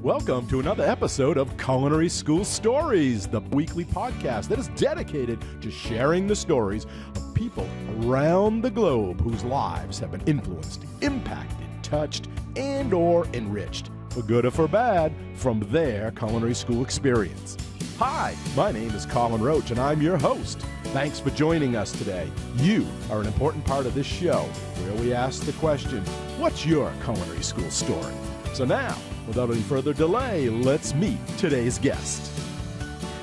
Welcome to another episode of Culinary School Stories, the weekly podcast that is dedicated to sharing the stories of people around the globe whose lives have been influenced, impacted, touched, and or enriched, for good or for bad, from their culinary school experience. Hi, my name is Colin Roach, and I'm your host. Thanks for joining us today. You are an important part of this show, where we ask the question, what's your culinary school story? So now, without any further delay, let's meet today's guest.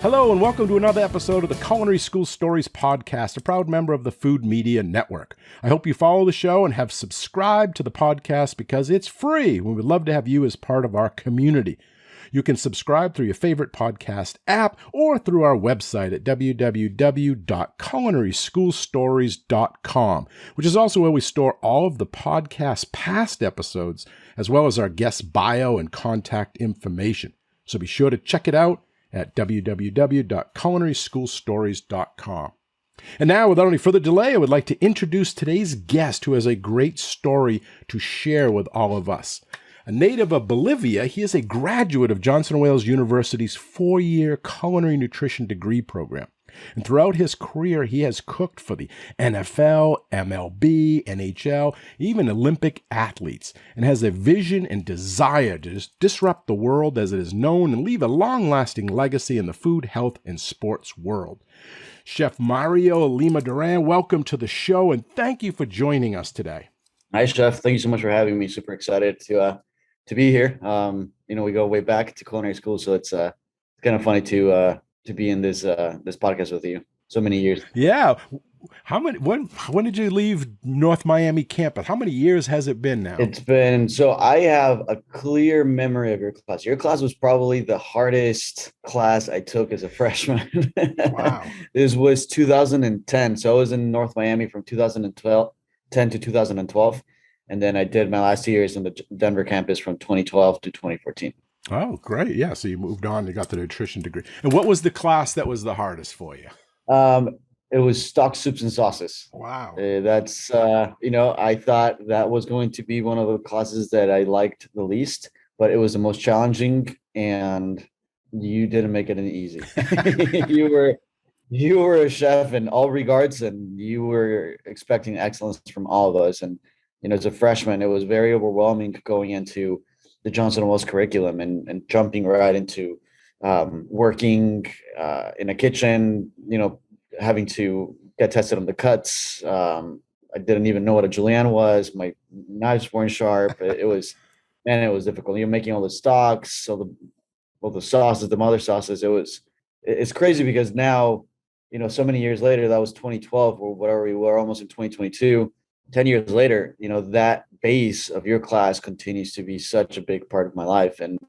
Hello, and welcome to another episode of the Culinary School Stories podcast, a proud member of the Food Media Network. I hope you follow the show and have subscribed to the podcast because it's free. We would love to have you as part of our community. You can subscribe through your favorite podcast app or through our website at www.culinaryschoolstories.com, which is also where we store all of the podcast past episodes, as well as our guest bio and contact information. So be sure to check it out at www.culinaryschoolstories.com. And now, without any further delay, I would like to introduce today's guest who has a great story to share with all of us. A native of Bolivia, he is a graduate of Johnson & Wales University's 4-year culinary nutrition degree program. And throughout his career, he has cooked for the NFL, MLB, NHL, even Olympic athletes, and has a vision and desire to disrupt the world as it is known and leave a long-lasting legacy in the food, health, and sports world. Chef Mario Limaduran, welcome to the show, and thank you for joining us today. Hi, Chef. Thank you so much for having me. Super excited to be here. We go way back to culinary school, so it's kind of funny to be in this podcast with you. So many years. Yeah. When did you leave North Miami campus? How many years has it been now? I have a clear memory of your class. Your class was probably the hardest class I took as a freshman. Wow. This was 2010. So I was in North Miami from 2010 to 2012. And then I did my last 2 years in the Denver campus from 2012 to 2014. Oh, great. Yeah. So you moved on, you got the nutrition degree. And what was the class that was the hardest for you? It was stock, soups, and sauces. Wow. I thought that was going to be one of the classes that I liked the least, but it was the most challenging, and you didn't make it any easy. You were a chef in all regards, and you were expecting excellence from all of us. And as a freshman, it was very overwhelming going into the Johnson & Wales curriculum and jumping right into working in a kitchen, having to get tested on the cuts. I didn't even know what a julienne was. My knives weren't sharp. It was difficult. You're making all the stocks, all the sauces, the mother sauces. It's crazy because now, so many years later, that was 2012 or whatever, we were almost in 2022. 10 years later, that base of your class continues to be such a big part of my life. And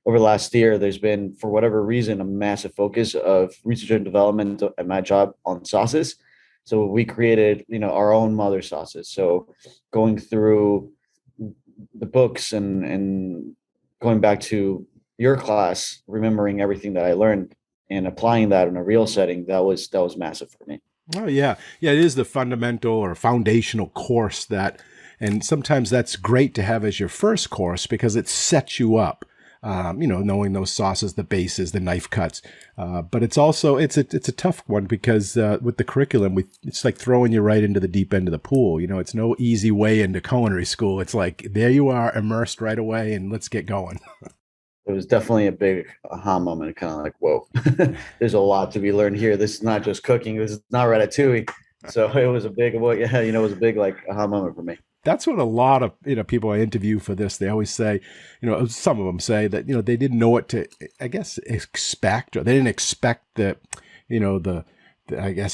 over the last year, there's been, for whatever reason, a massive focus of research and development at my job on sauces. So we created, our own mother sauces. So going through the books and going back to your class, remembering everything that I learned and applying that in a real setting, that was massive for me. Oh, yeah. Yeah, it is the fundamental or foundational course and sometimes that's great to have as your first course because it sets you up, knowing those sauces, the bases, the knife cuts. But it's also, it's a tough one because with the curriculum, it's like throwing you right into the deep end of the pool. It's no easy way into culinary school. It's like, there you are, immersed right away, and let's get going. It was definitely a big aha moment, kind of like, whoa, there's a lot to be learned here. This is not just cooking. This is not Ratatouille. So it was a big, it was a big like aha moment for me. That's what a lot of people I interview for this, they always say, some of them say that, they didn't know what to, I guess, expect, or they didn't expect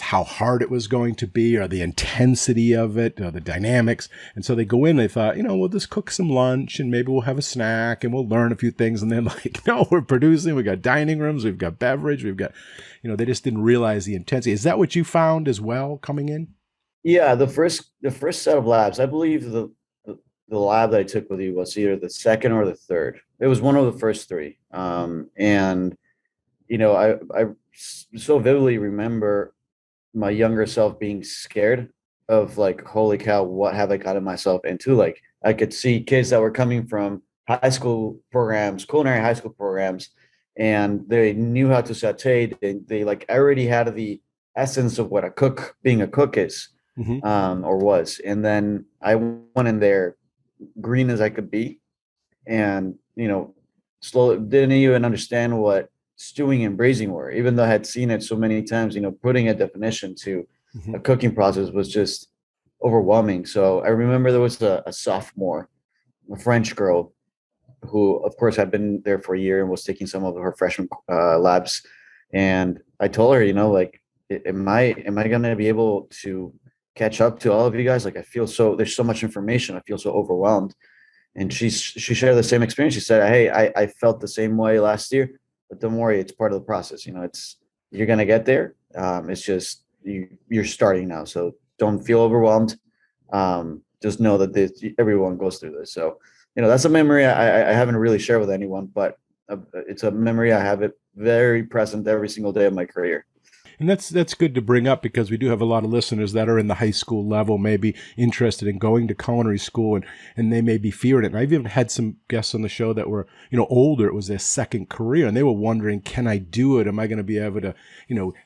how hard it was going to be, or the intensity of it, or the dynamics. And so they go in, they thought, we'll just cook some lunch and maybe we'll have a snack and we'll learn a few things. And then like, no, we're producing, we've got dining rooms, we've got beverage, we've got, they just didn't realize the intensity. Is that what you found as well coming in? Yeah. The first set of labs, I believe the lab that I took with you was either the second or the third. It was one of the first three. I so vividly remember my younger self being scared of like, holy cow, what have I gotten myself into? Like I could see kids that were coming from high school programs, culinary high school programs, and they knew how to saute. They like already had the essence of what being a cook is, Hmm. or was. And then I went in there green as I could be, and slowly didn't even understand what stewing and braising were, even though I had seen it so many times. Putting a definition to Hmm. a cooking process was just overwhelming. So I remember there was a sophomore, a French girl, who of course had been there for a year and was taking some of her freshman labs. And I told her, like, am I going to be able to catch up to all of you guys? Like, I feel so, there's so much information. I feel so overwhelmed. And she shared the same experience. She said, "Hey, I felt the same way last year, but don't worry, it's part of the process. It's you're gonna get there. It's just you're starting now, so don't feel overwhelmed. Just know that everyone goes through this. So, that's a memory I haven't really shared with anyone, but it's a memory I have it very present every single day of my career. And that's good to bring up because we do have a lot of listeners that are in the high school level, maybe interested in going to culinary school, and they may be fearing it. And I've even had some guests on the show that were, older. It was their second career, and they were wondering, can I do it? Am I going to be able to,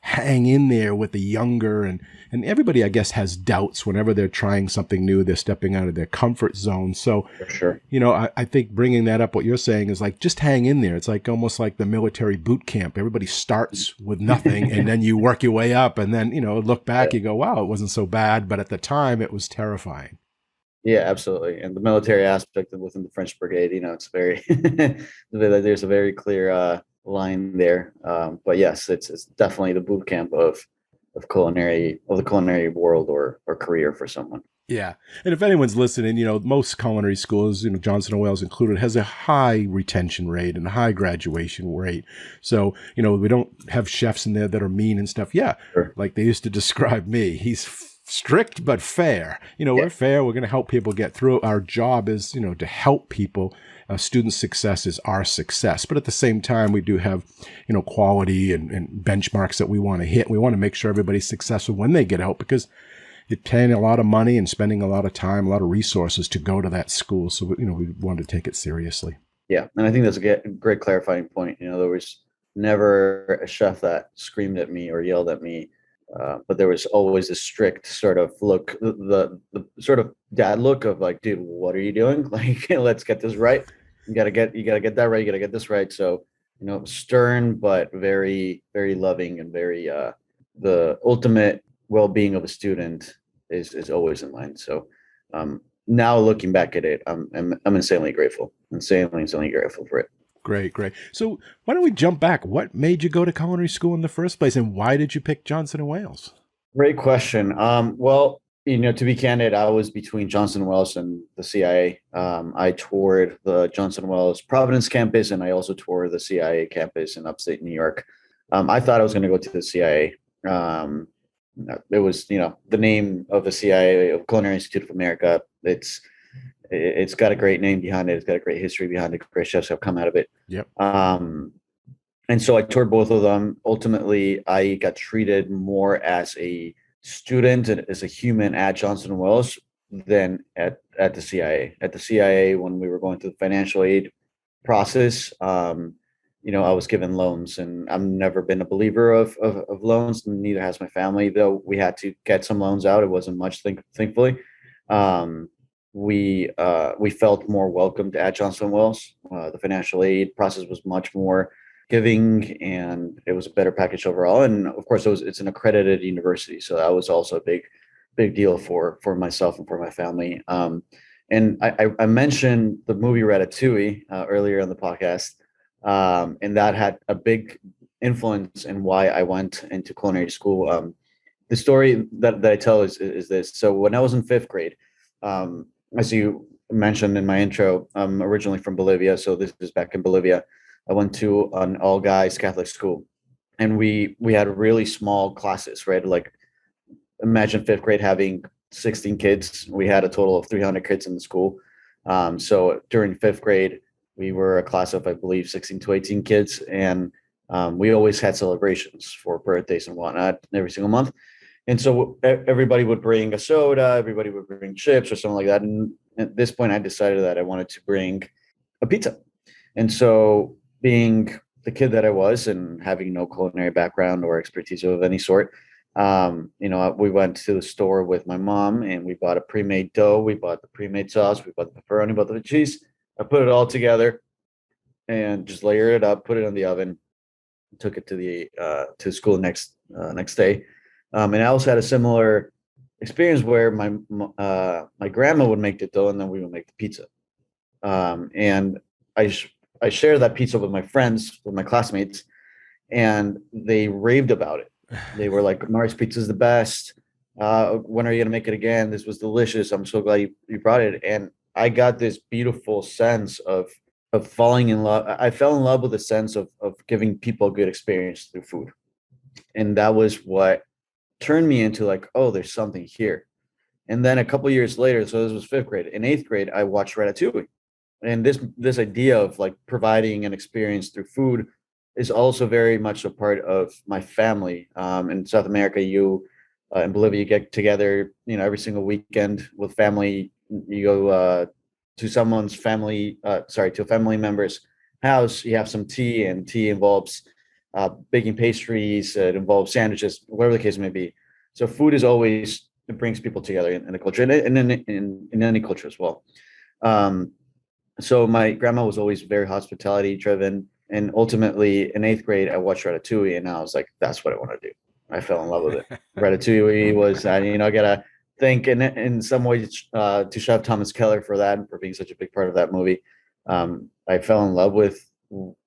hang in there with the younger? And everybody, I guess, has doubts whenever they're trying something new. They're stepping out of their comfort zone. So, For sure. I think bringing that up, what you're saying is like, just hang in there. It's like almost like the military boot camp. Everybody starts with nothing and then you work your way up, and then, look back, Yeah. you go, wow, it wasn't so bad. But at the time it was terrifying. Yeah, absolutely. And the military aspect within the French brigade, it's very, there's a very clear line there. But yes, it's definitely the boot camp of the culinary world or career for someone. Yeah. And if anyone's listening, most culinary schools, Johnson and Wales included, has a high retention rate and a high graduation rate. So, we don't have chefs in there that are mean and stuff. Yeah. Sure. Like they used to describe me. He's strict, but fair. Yeah. We're fair. We're going to help people get through it. Our job is, to help people. Student success is our success. But at the same time, we do have, quality and benchmarks that we want to hit. We want to make sure everybody's successful when they get out, because you're paying a lot of money and spending a lot of time, a lot of resources to go to that school. So, we wanted to take it seriously. Yeah. And I think that's a great clarifying point. There was never a chef that screamed at me or yelled at me. But there was always a strict sort of look, the sort of dad look of like, dude, what are you doing? Like, let's get this right. You gotta get that right. You gotta get this right. So, stern, but very, very loving and very, the ultimate well-being of a student is always in mind. So, now looking back at it, I'm insanely grateful, insanely grateful for it. Great, great. So why don't we jump back? What made you go to culinary school in the first place, and why did you pick Johnson and Wales? Great question. Well, to be candid, I was between Johnson and Wales and the CIA. I toured the Johnson and Wales Providence campus, and I also toured the CIA campus in upstate New York. I thought I was going to go to the CIA. It was, the name of the CIA, of Culinary Institute of America. It's got a great name behind it. It's got a great history behind it. Great chefs have come out of it. Yep. And so I toured both of them. Ultimately, I got treated more as a student and as a human at Johnson and Wales than at the CIA. At the CIA, when we were going through the financial aid process, I was given loans, and I've never been a believer of loans. Neither has my family, though we had to get some loans out. It wasn't much, thankfully. We felt more welcomed at Johnson Wales. The financial aid process was much more giving, and it was a better package overall. And of course, it's an accredited university, so that was also a big deal for myself and for my family. And I mentioned the movie Ratatouille earlier on the podcast, and that had a big influence in why I went into culinary school. The story that I tell is this. So when I was in fifth grade, as you mentioned in my intro, I'm originally from Bolivia. So this is back in Bolivia. I went to an all guys Catholic school, and we had really small classes, right? Like, imagine fifth grade having 16 kids. We had a total of 300 kids in the school. So during fifth grade, we were a class of, I believe, 16 to 18 kids. And we always had celebrations for birthdays and whatnot every single month. And so everybody would bring a soda, everybody would bring chips or something like that. And at this point, I decided that I wanted to bring a pizza. And so, being the kid that I was and having no culinary background or expertise of any sort, we went to the store with my mom and we bought a pre-made dough. We bought the pre-made sauce. We bought the pepperoni, bought the cheese. I put it all together and just layer it up, put it in the oven, took it to school next day. And I also had a similar experience where my grandma would make the dough and then we would make the pizza. And I shared that pizza with my friends, with my classmates, and they raved about it. They were like, "Mario's pizza is the best. When are you gonna make it again? This was delicious. I'm so glad you brought it." And I got this beautiful sense of falling in love. I fell in love with the sense of giving people a good experience through food, and that was what turned me into like, oh, there's something here. And then a couple years later, so this was fifth grade. In eighth grade, I watched Ratatouille, and this idea of like providing an experience through food is also very much a part of my family. In South America, in Bolivia, you get together, every single weekend with family. You go to someone's family, to a family member's house. You have some tea, and tea involves baking pastries. It involves sandwiches, whatever the case may be. So food is always, it brings people together in the culture, and in any culture as well. So my grandma was always very hospitality driven, and ultimately in eighth grade, I watched Ratatouille, and I was like, that's what I want to do. I fell in love with it. Ratatouille was, I gotta thank in some ways to Chef Thomas Keller for that and for being such a big part of that movie. I fell in love with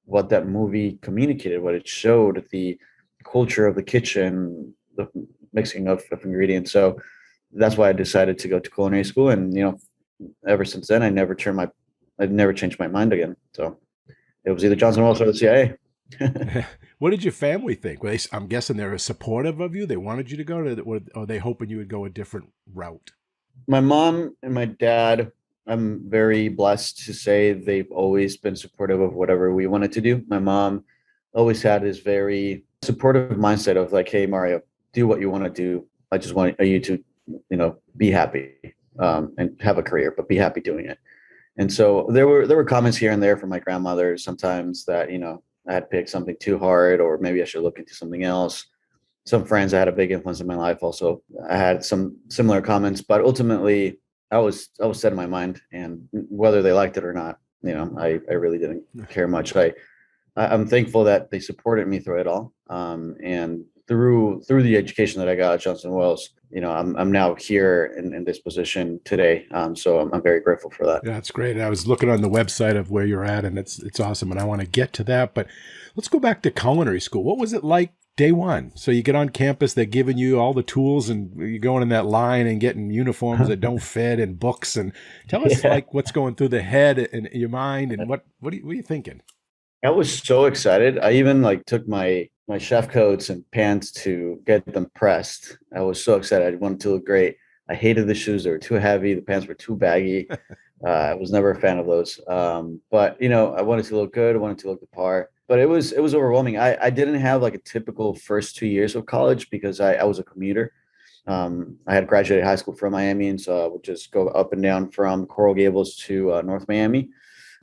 what that movie communicated, what it showed, the culture of the kitchen, the mixing of ingredients. So that's why I decided to go to culinary school, and ever since then, I've never changed my mind again. So it was either Johnson Wales or the CIA. What did your family think? I'm guessing they were supportive of you. They wanted you to go to, or are they hoping you would go a different route? My mom and my dad, I'm very blessed to say they've always been supportive of whatever we wanted to do. My mom always had this very supportive mindset of like, hey, Mario, do what you want to do. I just want you to, be happy and have a career, but be happy doing it. And so there were comments here and there from my grandmother sometimes that, I had picked something too hard, or maybe I should look into something else. Some friends that had a big influence in my life also, I had some similar comments, but ultimately I was set in my mind, and whether they liked it or not, I really didn't care much. I'm thankful that they supported me through it all. And through the education that I got at Johnson Wales, I'm now here in this position today. So I'm very grateful for that. Yeah, that's great. I was looking on the website of where you're at, and it's awesome. And I want to get to that, but let's go back to culinary school. What was it like day one? So you get on campus, they're giving you all the tools, and you're going in that line and getting uniforms that don't fit and books. And tell us like what's going through the head and your mind, and what are you thinking? I was so excited. I even like took my chef coats and pants to get them pressed. I was so excited. I wanted to look great. I hated the shoes. They were too heavy. The pants were too baggy. I was never a fan of those. But I wanted to look good. I wanted to look the part. But it was overwhelming. I didn't have like a typical first 2 years of college because I was a commuter. I had graduated high school from Miami, and so I would just go up and down from Coral Gables to North Miami.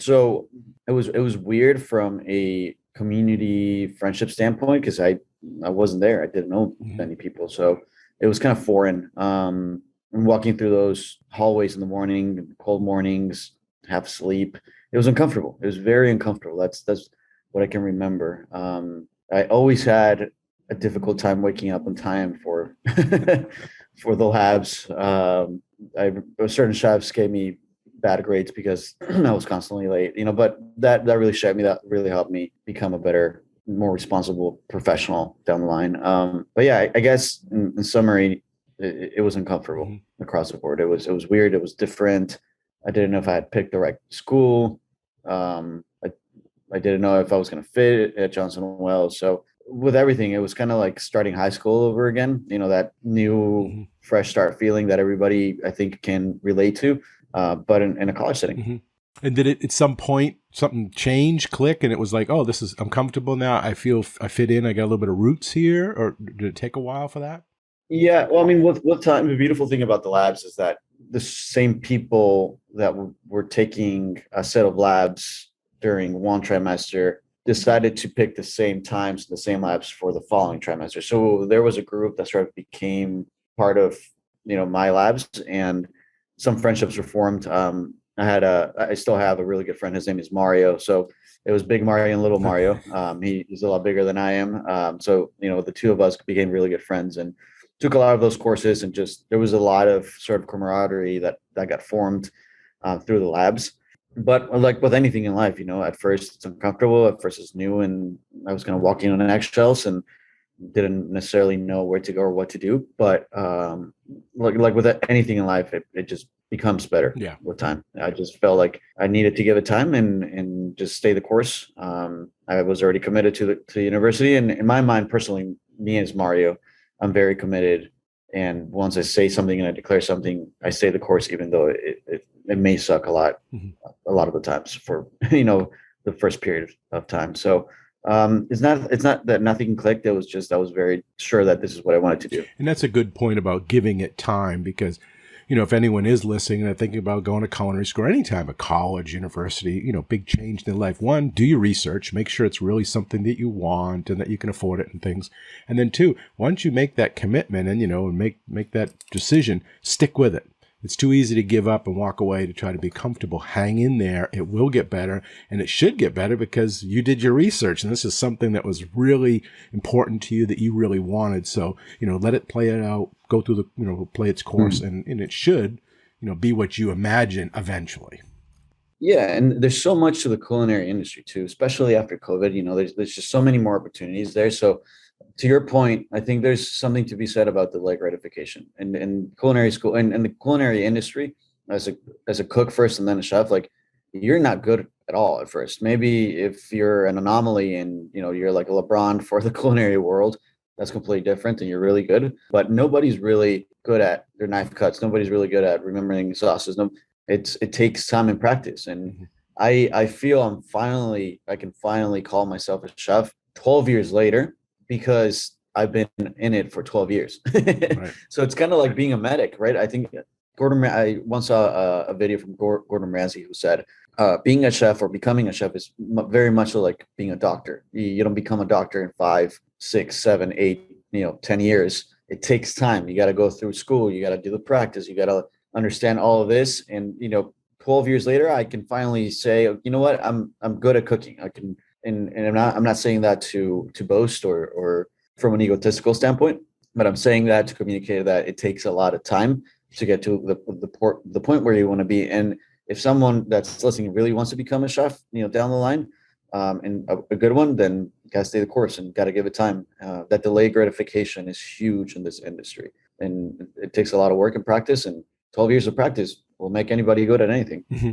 So it was weird from a community friendship standpoint because I wasn't there. I didn't know many people, so it was kind of foreign. And walking through those hallways in the morning, cold mornings, half asleep, it was uncomfortable. It was very uncomfortable. That's what I can remember. I always had a difficult time waking up on time for for the labs. Certain chefs gave me bad grades because I was constantly late, but that really shaped me. That really helped me become a better, more responsible professional down the line. But yeah, I guess in summary, it was uncomfortable across the board. It was weird. It was different. I didn't know if I had picked the right school. I didn't know if I was going to fit at Johnson Wales. So with everything, it was kind of like starting high school over again. That new fresh start feeling that everybody I think can relate to. But in a college setting. And did it at some point something change, click, and it was like, oh, I'm comfortable now. I feel I fit in. I got a little bit of roots here, or did it take a while for that? Yeah, well, I mean, with time, the beautiful thing about the labs is that the same people that were taking a set of labs during one trimester decided to pick the same times, the same labs for the following trimester. So there was a group that sort of became part of, my labs, and some friendships were formed. I still have a really good friend. His name is Mario. So it was Big Mario and Little Mario. He's a lot bigger than I am. So the two of us became really good friends and took a lot of those courses, and just there was a lot of sort of camaraderie that got formed through the labs. But like with anything in life, at first it's uncomfortable, at first it's new, and I was kind of walking on eggshells and didn't necessarily know where to go or what to do. But like with anything in life, it just becomes better with time. I just felt like I needed to give it time and just stay the course. I was already committed to the university, and in my mind, personally, me as Mario, I'm very committed. And once I say something and I declare something, I stay the course, even though it may suck a lot, a lot of the times for the first period of time. So it's not that nothing clicked. It was just I was very sure that this is what I wanted to do. And that's a good point about giving it time, because if anyone is listening and thinking about going to culinary school, any time of college, university, big change in their life. One, do your research, make sure it's really something that you want and that you can afford it and things. And then two, once you make that commitment and, and make that decision, stick with it. It's too easy to give up and walk away to try to be comfortable. Hang in there. It will get better, and it should get better because you did your research, and this is something that was really important to you that you really wanted. So, let it play it out, go through play its course, and it should, be what you imagine eventually. Yeah, and there's so much to the culinary industry too, especially after COVID. There's just so many more opportunities there. So to your point, I think there's something to be said about delayed gratification and culinary school and the culinary industry as a cook first and then a chef. Like, you're not good at all at first. Maybe if you're an anomaly and you're like a LeBron for the culinary world, that's completely different and you're really good. But nobody's really good at their knife cuts. Nobody's really good at remembering sauces. No, it takes time and practice. And I feel I can finally call myself a chef 12 years later, because I've been in it for 12 years. Right. So it's kind of like being a medic, right? I think I once saw a video from Gordon Ramsay who said, being a chef or becoming a chef is very much like being a doctor. You don't become a doctor in 5, 6, 7, 8, 10 years. It takes time. You got to go through school. You got to do the practice. You got to understand all of this. And, 12 years later, I can finally say, you know what, I'm good at cooking. I can. And I'm not saying that to boast or from an egotistical standpoint, but I'm saying that to communicate that it takes a lot of time to get to the point where you want to be. And if someone that's listening really wants to become a chef, down the line, and a good one, then you gotta stay the course and gotta give it time. That delayed gratification is huge in this industry, and it takes a lot of work and practice. And 12 years of practice will make anybody good at anything. Mm-hmm.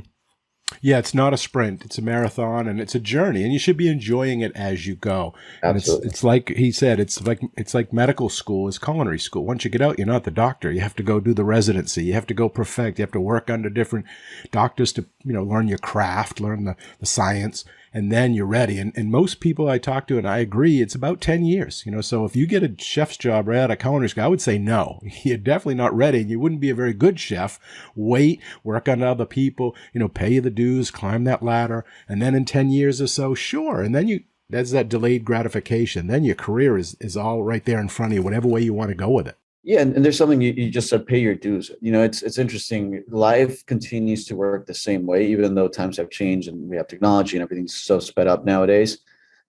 Yeah, it's not a sprint. It's a marathon, and it's a journey, and you should be enjoying it as you go. Absolutely. And it's like he said, it's like medical school is culinary school. Once you get out, you're not the doctor. You have to go do the residency. You have to go perfect. You have to work under different doctors to, learn your craft, learn the science, and then you're ready. And most people I talk to, and I agree, it's about 10 years. So if you get a chef's job right out of culinary school, I would say no. You're definitely not ready. You wouldn't be a very good chef. Wait, work under other people, pay the dues, climb that ladder, and then in 10 years or so, sure. And then that's that delayed gratification. Then your career is all right there in front of you, whatever way you want to go with it. Yeah, and there's something you just said, pay your dues. It's interesting. Life continues to work the same way, even though times have changed and we have technology and everything's so sped up nowadays.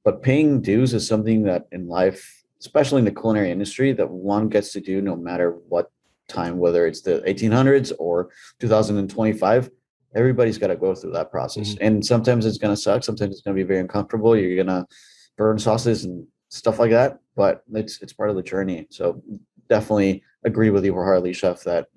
But paying dues is something that in life, especially in the culinary industry, that one gets to do no matter what time, whether it's the 1800s or 2025. Everybody's got to go through that process. Mm-hmm. And sometimes it's going to suck. Sometimes it's going to be very uncomfortable. You're going to burn sauces and stuff like that. But it's part of the journey. So definitely agree with you wholeheartedly, Chef, that,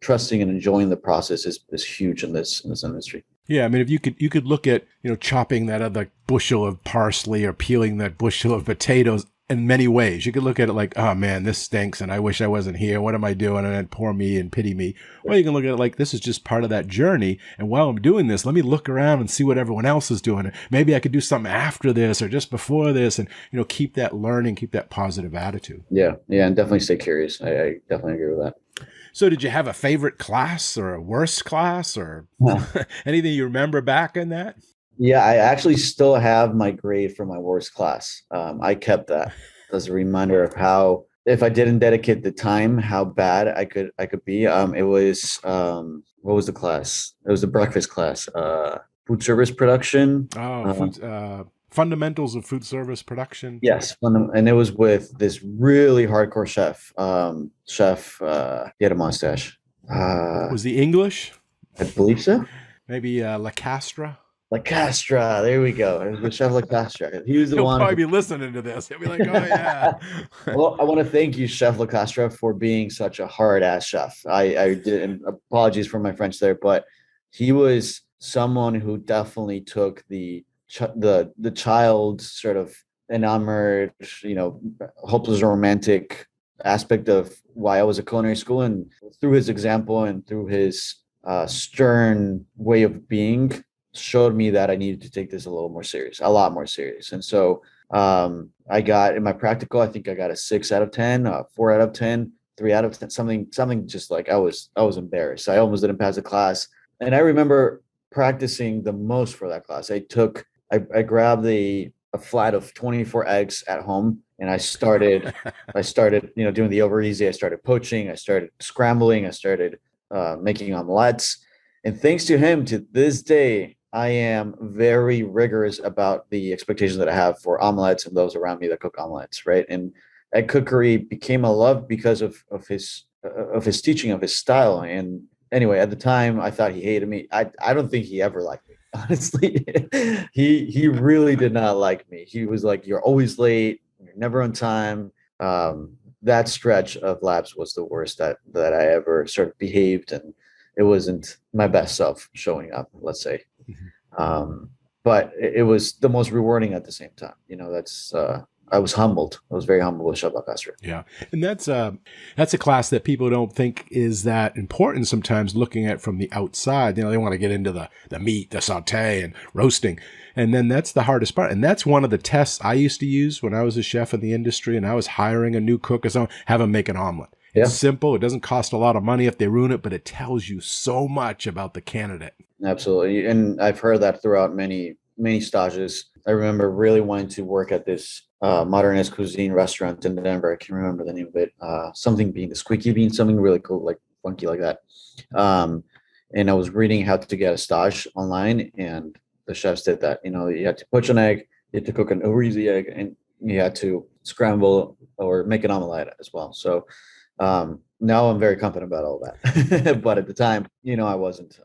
trusting and enjoying the process is huge in this industry. Yeah, I mean, if you could look at, chopping that other bushel of parsley or peeling that bushel of potatoes, in many ways. You could look at it like, oh man, this stinks and I wish I wasn't here. What am I doing? And then poor me and pity me. Or you can look at it like, this is just part of that journey. And while I'm doing this, let me look around and see what everyone else is doing. Maybe I could do something after this or just before this, and, keep that learning, keep that positive attitude. Yeah. Yeah. And definitely stay curious. I definitely agree with that. So did you have a favorite class or a worst class or anything you remember back in that? Yeah, I actually still have my grade for my worst class. I kept that as a reminder of how, if I didn't dedicate the time, how bad I could be. It was what was the class? It was the breakfast class. Food service production. Fundamentals of food service production. Yes, and it was with this really hardcore chef. He had a mustache. Was he English? I believe so. Maybe La Castra. La Castra, there we go. It was the chef La Castra. He was the He'll one. He'll probably be listening to this. He'll be like, "Oh yeah." Well, I want to thank you, Chef La Castra, for being such a hard ass chef. I did, and apologies for my French there, but he was someone who definitely took the child sort of enamored, hopeless romantic aspect of why I was at culinary school, and through his example and through his stern way of being, showed me that I needed to take this a lot more serious. And so I got, in my practical, I think I got a 6 out of 10, 4 out of 10, 3 out of 10, something just like I was embarrassed. I almost didn't pass the class. And I remember practicing the most for that class. I grabbed a flat of 24 eggs at home, and I started doing the over easy. I started poaching, I started scrambling, I started making omelets. And thanks to him, to this day, I am very rigorous about the expectations that I have for omelets and those around me that cook omelets, right? And egg cookery became a love because of his teaching, of his style. And anyway, at the time, I thought he hated me. I don't think he ever liked me, honestly. He really did not like me. He was like, "You're always late. You're never on time." That stretch of labs was the worst that I ever sort of behaved, and it wasn't my best self showing up, let's say. But it was the most rewarding at the same time. I was humbled. I was very humbled with Chef Castro. Yeah. And that's a class that people don't think is that important sometimes, looking at from the outside. They want to get into the meat, the saute and roasting. And then that's the hardest part. And that's one of the tests I used to use when I was a chef in the industry and I was hiring a new cook or something, have them make an omelet. Yeah. It's simple. It doesn't cost a lot of money if they ruin it, but it tells you so much about the candidate. Absolutely. And I've heard that throughout many, many stages. I remember really wanting to work at this modernist cuisine restaurant in Denver. I can't remember the name of it. Something bean, the squeaky bean, something really cool, like funky like that. And I was reading how to get a stage online, and the chefs did that. You had to poach an egg, you had to cook an over easy egg, and you had to scramble or make an omelette as well. So now I'm very confident about all that. But at the time, I wasn't.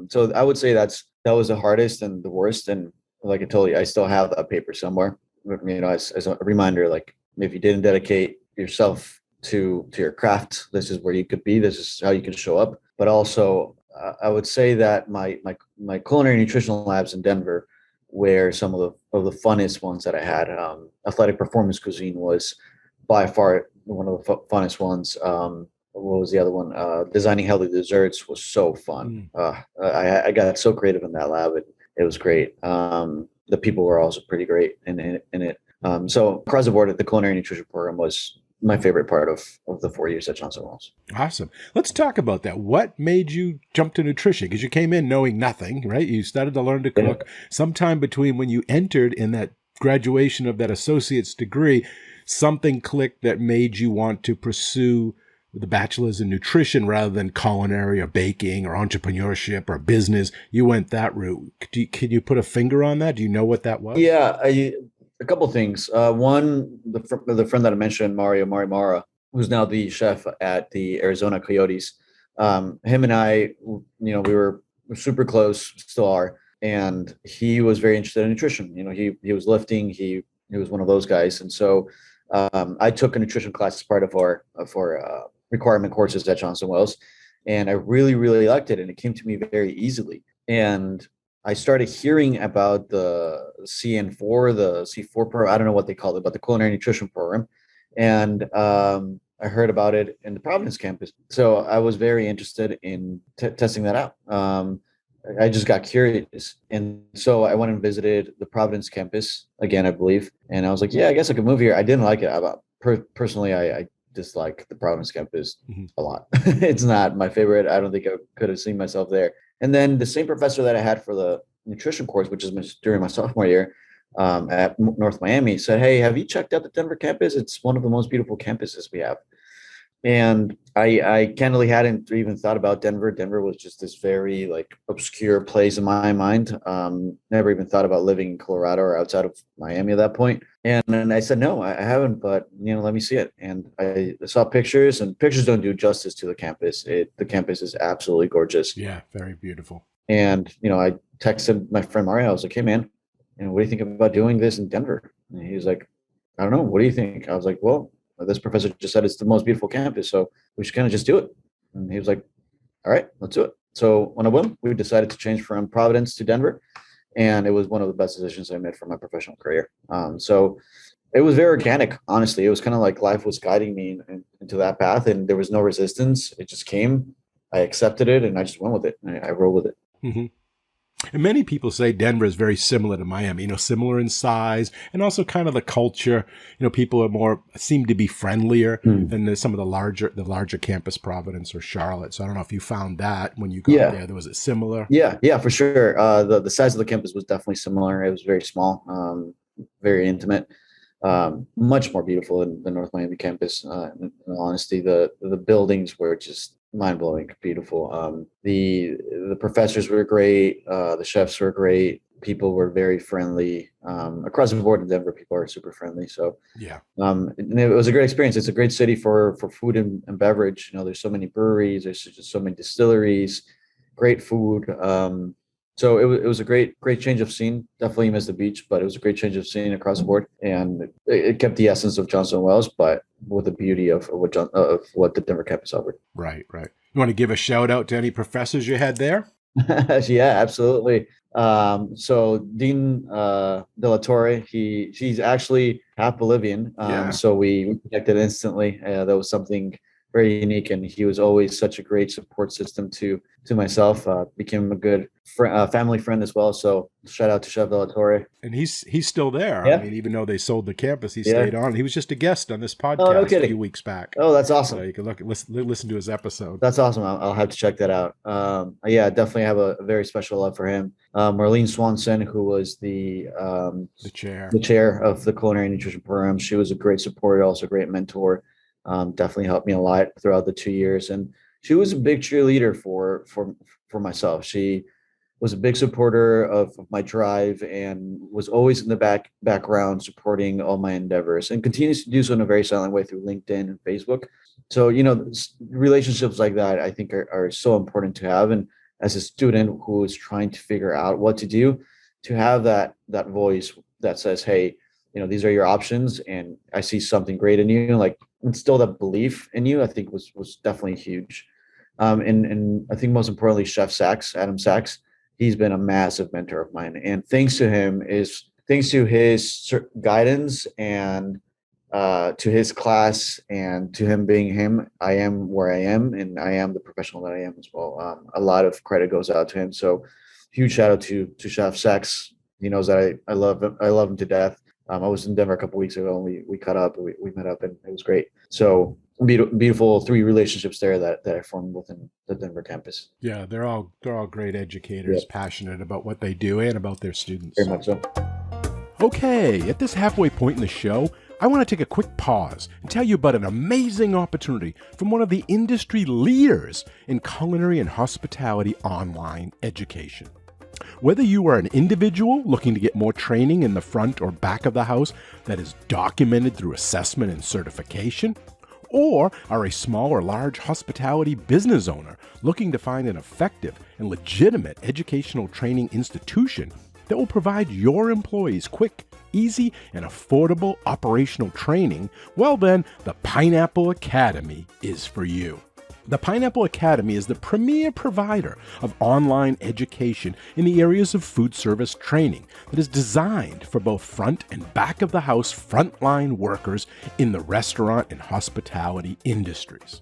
So I would say that was the hardest and the worst. And like I told you, I still have that paper somewhere, as a reminder, like if you didn't dedicate yourself to your craft, this is where you could be, this is how you can show up. But also I would say that my culinary nutritional labs in Denver were some of the funnest ones that I had. Athletic performance cuisine was by far one of the funnest ones. What was the other one? Designing healthy desserts was so fun. I got so creative in that lab. It was great. The people were also pretty great in it. So across the board, the culinary nutrition program was my favorite part of the 4 years at Johnson Wales. Awesome. Let's talk about that. What made you jump to nutrition? Because you came in knowing nothing, right? You started to learn to cook. Sometime between when you entered in that graduation of that associate's degree, something clicked that made you want to pursue the bachelor's in nutrition rather than culinary or baking or entrepreneurship or business. You went that route. Can you put a finger on that? Do you know what that was? Yeah, a couple things. One, the friend that I mentioned, Mario Mara, who's now the chef at the Arizona Coyotes. Him and I, we were super close, still are, and he was very interested in nutrition. He was lifting. He was one of those guys, and so I took a nutrition class as part of our requirement courses at Johnson Wales, and I really, really liked it, and it came to me very easily. And I started hearing about the CN4, the C4 program. I don't know what they call it, but the culinary nutrition program. And I heard about it in the Providence campus. So I was very interested in testing that out. I just got curious. And so I went and visited the Providence campus again, I believe. And I was like, yeah, I guess I could move here. I didn't like it. Personally, I dislike the Providence campus a lot. It's not my favorite. I don't think I could have seen myself there. And then the same professor that I had for the nutrition course, which is during my sophomore year at North Miami, said, "Hey, have you checked out the Denver campus? It's one of the most beautiful campuses we have." And I candidly hadn't even thought about Denver. Denver was just this very like obscure place in my mind. Never even thought about living in Colorado or outside of Miami at that point. And then I said, no, I haven't, but let me see it. And I saw pictures, and pictures don't do justice to the campus. The campus is absolutely gorgeous. Yeah, very beautiful. And I texted my friend Mario. I was like, hey man, what do you think about doing this in Denver? And he was like, I don't know. What do you think? I was like, well, this professor just said it's the most beautiful campus, so we should kind of just do it. And he was like, all right, let's do it. So on a whim, we decided to change from Providence to Denver. And it was one of the best decisions I made for my professional career. So it was very organic, honestly. It was kind of like life was guiding me into that path, and there was no resistance. It just came. I accepted it, and I just went with it. I rolled with it. Mm-hmm. And many people say Denver is very similar to Miami, similar in size and also kind of the culture. People seem to be friendlier than some of the larger campus, Providence or Charlotte. So I don't know if you found that when you got there. Was it similar? Yeah, for sure. The size of the campus was definitely similar. It was very small, very intimate, much more beautiful than the North Miami campus. In all honesty, the buildings were just mind-blowing, beautiful. The professors were great. The chefs were great. People were very friendly. Across the board in Denver, people are super friendly. So yeah, and it was a great experience. It's a great city for food and beverage. There's so many breweries. There's just so many distilleries. Great food. So it was a great change of scene. Definitely missed the beach, but it was a great change of scene across the board, and it kept the essence of Johnson Wells, but with the beauty of what the Denver campus offered. Right. You want to give a shout out to any professors you had there? Yeah, absolutely. So Dean De La Torre, she's actually half Bolivian. So we connected instantly. That was something very unique, and he was always such a great support system to myself. Became a good family friend as well. So shout out to Chef De La Torre. And he's still there. Yeah. I mean, even though they sold the campus, he stayed on. He was just a guest on this podcast no kidding. A few weeks back. Oh, that's awesome. So you can listen to his episode. That's awesome. I'll have to check that out. Yeah, definitely have a very special love for him. Marlene Swanson, who was the chair of the culinary nutrition program. She was a great supporter, also a great mentor. Definitely helped me a lot throughout the 2 years, and she was a big cheerleader for myself. She was a big supporter of my drive and was always in the background supporting all my endeavors, and continues to do so in a very silent way through LinkedIn and Facebook. So relationships like that I think are so important to have, and as a student who is trying to figure out what to do, to have that voice that says, hey, these are your options, and I see something great in you, like instill that belief in you, I think was definitely huge. And I think most importantly, Chef Adam Sachs, he's been a massive mentor of mine. And thanks to his guidance and to his class and to him being him, I am where I am, and I am the professional that I am as well. A lot of credit goes out to him. So huge shout out to Chef Sachs. He knows that I love him. I love him to death. I was in Denver a couple of weeks ago, and we caught up. We met up, and it was great. So beautiful 3 relationships there that I formed within the Denver campus. Yeah, they're all great educators, passionate about what they do and about their students. Very much so. Okay, at this halfway point in the show, I want to take a quick pause and tell you about an amazing opportunity from one of the industry leaders in culinary and hospitality online education. Whether you are an individual looking to get more training in the front or back of the house that is documented through assessment and certification, or are a small or large hospitality business owner looking to find an effective and legitimate educational training institution that will provide your employees quick, easy, and affordable operational training, well then, the Pineapple Academy is for you. The Pineapple Academy is the premier provider of online education in the areas of food service training that is designed for both front and back of the house frontline workers in the restaurant and hospitality industries.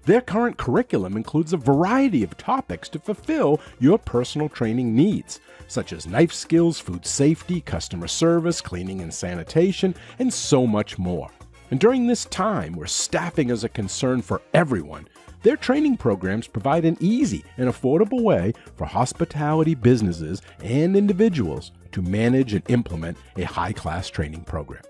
Their current curriculum includes a variety of topics to fulfill your personal training needs, such as knife skills, food safety, customer service, cleaning and sanitation, and so much more. And during this time where staffing is a concern for everyone, their training programs provide an easy and affordable way for hospitality businesses and individuals to manage and implement a high-class training program.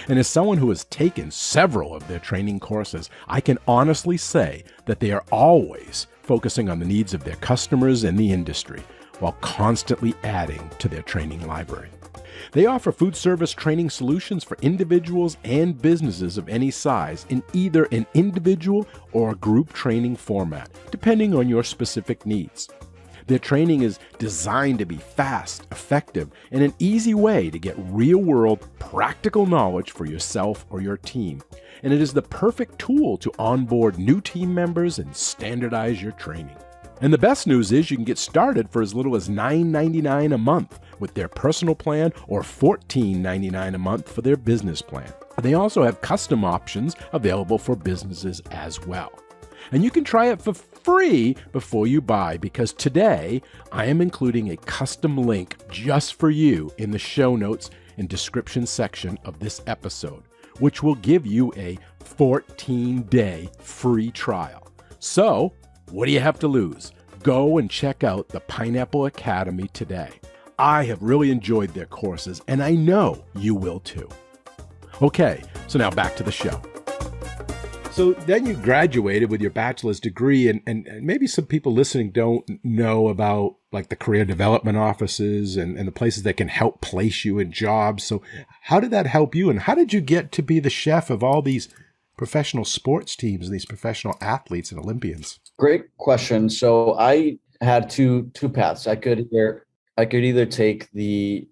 And as someone who has taken several of their training courses, I can honestly say that they are always focusing on the needs of their customers and the industry while constantly adding to their training library. They offer food service training solutions for individuals and businesses of any size in either an individual or group training format, depending on your specific needs. Their training is designed to be fast, effective, and an easy way to get real-world, practical knowledge for yourself or your team. And it is the perfect tool to onboard new team members and standardize your training. And the best news is you can get started for as little as $9.99 a month with their personal plan or $14.99 a month for their business plan. They also have custom options available for businesses as well. And you can try it for free before you buy, because today I am including a custom link just for you in the show notes and description section of this episode, which will give you a 14-day free trial. So, what do you have to lose? Go and check out the Pineapple Academy today. I have really enjoyed their courses, and I know you will too. Okay, so now back to the show. So then you graduated with your bachelor's degree, and maybe some people listening don't know about like the career development offices and the places that can help place you in jobs. So how did that help you, and how did you get to be the chef of all these professional sports teams, these professional athletes and Olympians? Great question. So I had two paths. I could either take the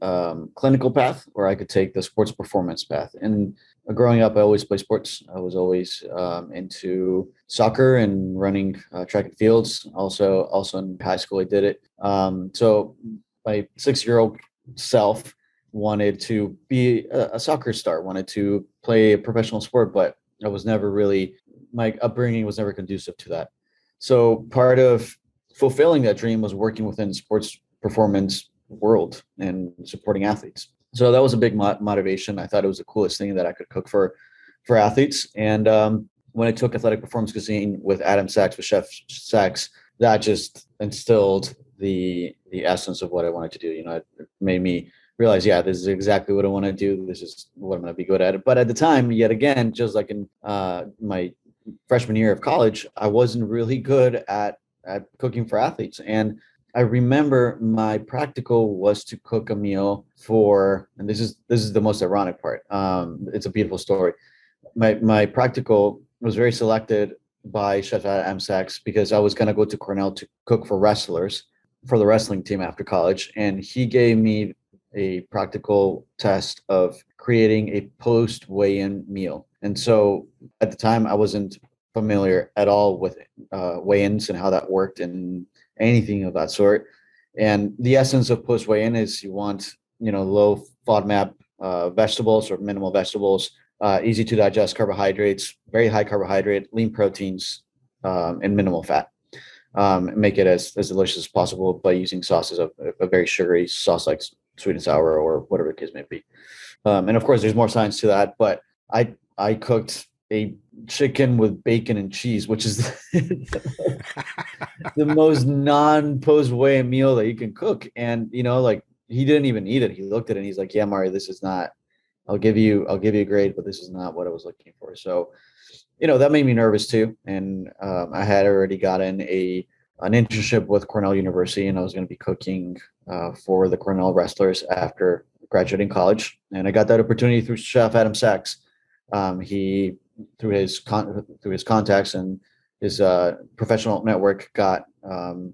clinical path, or I could take the sports performance path. And growing up, I always played sports. I was always into soccer and running track and fields. Also in high school, I did it. So my 6-year-old self wanted to be a soccer star, wanted to play a professional sport, but I was never really, my upbringing was never conducive to that. So part of fulfilling that dream was working within sports performance world and supporting athletes. So that was a big motivation. I thought it was the coolest thing that I could cook for athletes. And when I took athletic performance cuisine with Adam Sachs, with Chef Sachs, that just instilled the essence of what I wanted to do. You know, it made me realize, yeah, this is exactly what I want to do. This is what I'm going to be good at. But at the time, yet again, just like in my freshman year of college, I wasn't really good at cooking for athletes. And I remember my practical was to cook a meal for, and this is the most ironic part. It's a beautiful story. My practical was very selected by Chef Adam Sachs because I was going to go to Cornell to cook for wrestlers for the wrestling team after college. And he gave me a practical test of creating a post weigh-in meal. And so at the time, I wasn't familiar at all with weigh-ins and how that worked and anything of that sort. And the essence of post weigh-in is you want, low FODMAP vegetables or minimal vegetables, easy to digest carbohydrates, very high carbohydrate, lean proteins, and minimal fat. Make it as delicious as possible by using sauces of a very sugary sauce like sweet and sour or whatever the case may be. And of course, there's more science to that, but I cooked a chicken with bacon and cheese, which is the most non-post weigh-in meal that you can cook. And, he didn't even eat it. He looked at it and he's like, yeah, Mario, this is not, I'll give you a grade, but this is not what I was looking for. So, that made me nervous too. And I had already gotten an internship with Cornell University, and I was going to be cooking for the Cornell wrestlers after graduating college. And I got that opportunity through Chef Adam Sachs. He, through his contacts and his professional network, got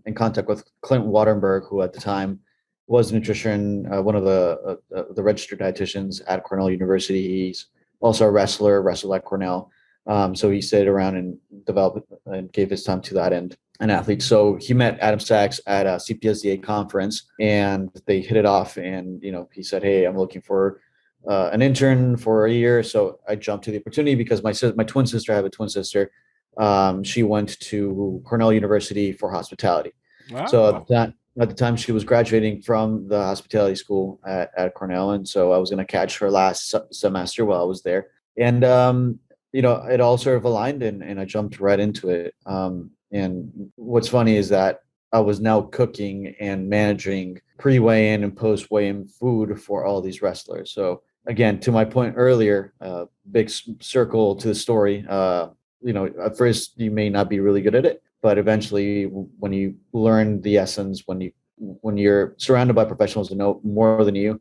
in contact with Clint Waterberg, who at the time was nutrition, one of the registered dietitians at Cornell University. He's also a wrestler, wrestled at Cornell. So he stayed around and developed and gave his time to that end. An athlete. So he met Adam Sachs at a CPSDA conference, and they hit it off. And he said, "Hey, I'm looking for an intern for a year." So I jumped to the opportunity because my twin sister, I have a twin sister. She went to Cornell University for hospitality. Wow. So at the time she was graduating from the hospitality school at Cornell, and so I was going to catch her last semester while I was there. And it all sort of aligned, and I jumped right into it. And what's funny is that I was now cooking and managing pre-weigh-in and post-weigh-in food for all these wrestlers. So again, to my point earlier, big circle to the story. At first you may not be really good at it, but eventually when you learn the essence, when you're surrounded by professionals who know more than you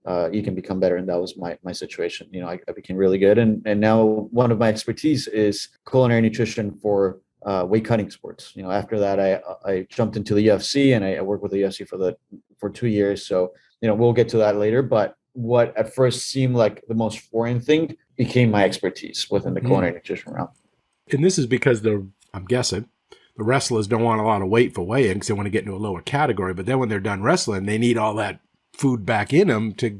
can become better. And that was my situation. I became really good. And now one of my expertise is culinary nutrition for weight cutting sports. After that, I jumped into the UFC, and I worked with the UFC for 2 years. So, we'll get to that later. But what at first seemed like the most foreign thing became my expertise within the culinary nutrition realm. And this is because I'm guessing, the wrestlers don't want a lot of weight for weigh-in because they want to get into a lower category. But then when they're done wrestling, they need all that food back in them to,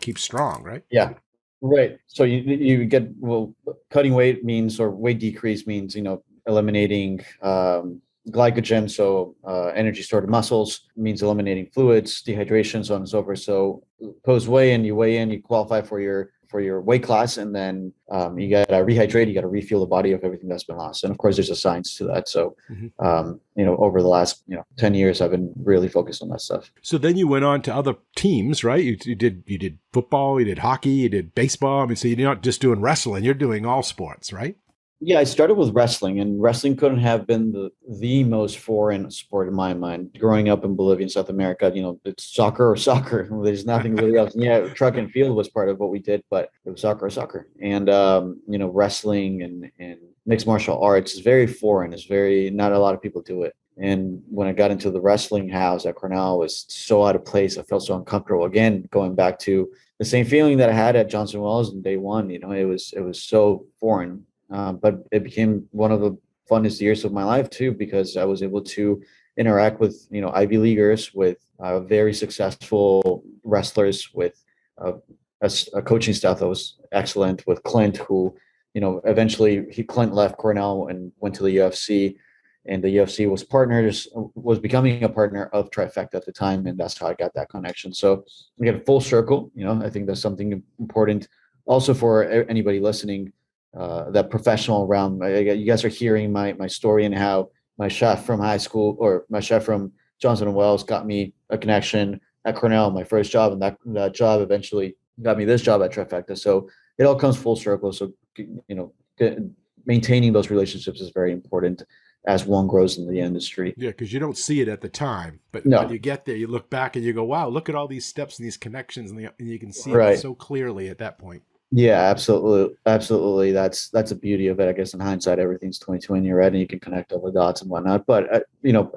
keep strong, right? Yeah, right. So you get, cutting weight means, or weight decrease means, eliminating glycogen, so energy stored in muscles, means eliminating fluids, dehydration, so on and so forth. So post weigh-in, you qualify for your weight class, and then you got to rehydrate, you got to refuel the body of everything that's been lost. And of course, there's a science to that. So, over the last 10 years, I've been really focused on that stuff. So then you went on to other teams, right? You did football, you did hockey, you did baseball. I mean, so you're not just doing wrestling; you're doing all sports, right? Yeah, I started with wrestling, and wrestling couldn't have been the most foreign sport in my mind. Growing up in Bolivia and South America, it's soccer or soccer. There's nothing really else. Yeah, track and field was part of what we did, but it was soccer or soccer. And wrestling and mixed martial arts is very foreign. It's not a lot of people do it. And when I got into the wrestling house at Cornell, it was so out of place. I felt so uncomfortable. Again, going back to the same feeling that I had at Johnson Wales in day one. It was so foreign. But it became one of the funnest years of my life too, because I was able to interact with Ivy Leaguers, with very successful wrestlers, with a coaching staff that was excellent, with Clint, who eventually Clint left Cornell and went to the UFC, and the UFC was becoming a partner of Trifecta at the time, and that's how I got that connection. So we get a full circle. I think that's something important also for anybody listening. That professional realm. You guys are hearing my story and how my chef from high school, or my chef from Johnson & Wales, got me a connection at Cornell, my first job, and that job eventually got me this job at Trifecta. So it all comes full circle. So maintaining those relationships is very important as one grows in the industry. Yeah, because you don't see it at the time, but No. when you get there, you look back and you go, "Wow, look at all these steps and these connections," and you can see Right. it so clearly at that point. Yeah, absolutely. That's the beauty of it. I guess in hindsight, everything's 2020, right? And you can connect all the dots and whatnot. But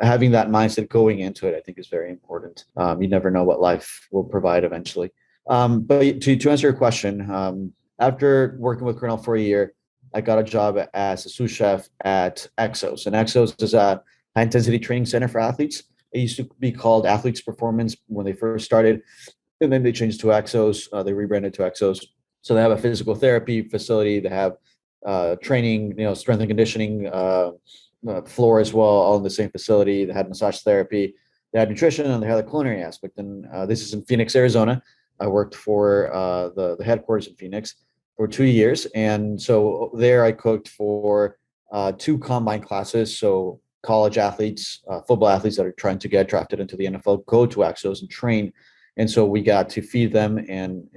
having that mindset going into it, I think, is very important. You never know what life will provide eventually. But to answer your question, after working with Cornell for a year, I got a job as a sous chef at Exos, and Exos is a high intensity training center for athletes. It used to be called Athletes Performance when they first started, and then they changed to Exos. They rebranded to Exos. So they have a physical therapy facility. They have training, strength and conditioning floor as well, all in the same facility. They had massage therapy. They had nutrition, and they had the culinary aspect. And this is in Phoenix, Arizona. I worked for the headquarters in Phoenix for 2 years. And so there I cooked for 2 combine classes. So college athletes, football athletes that are trying to get drafted into the NFL, go to Axos and train. And so we got to feed them and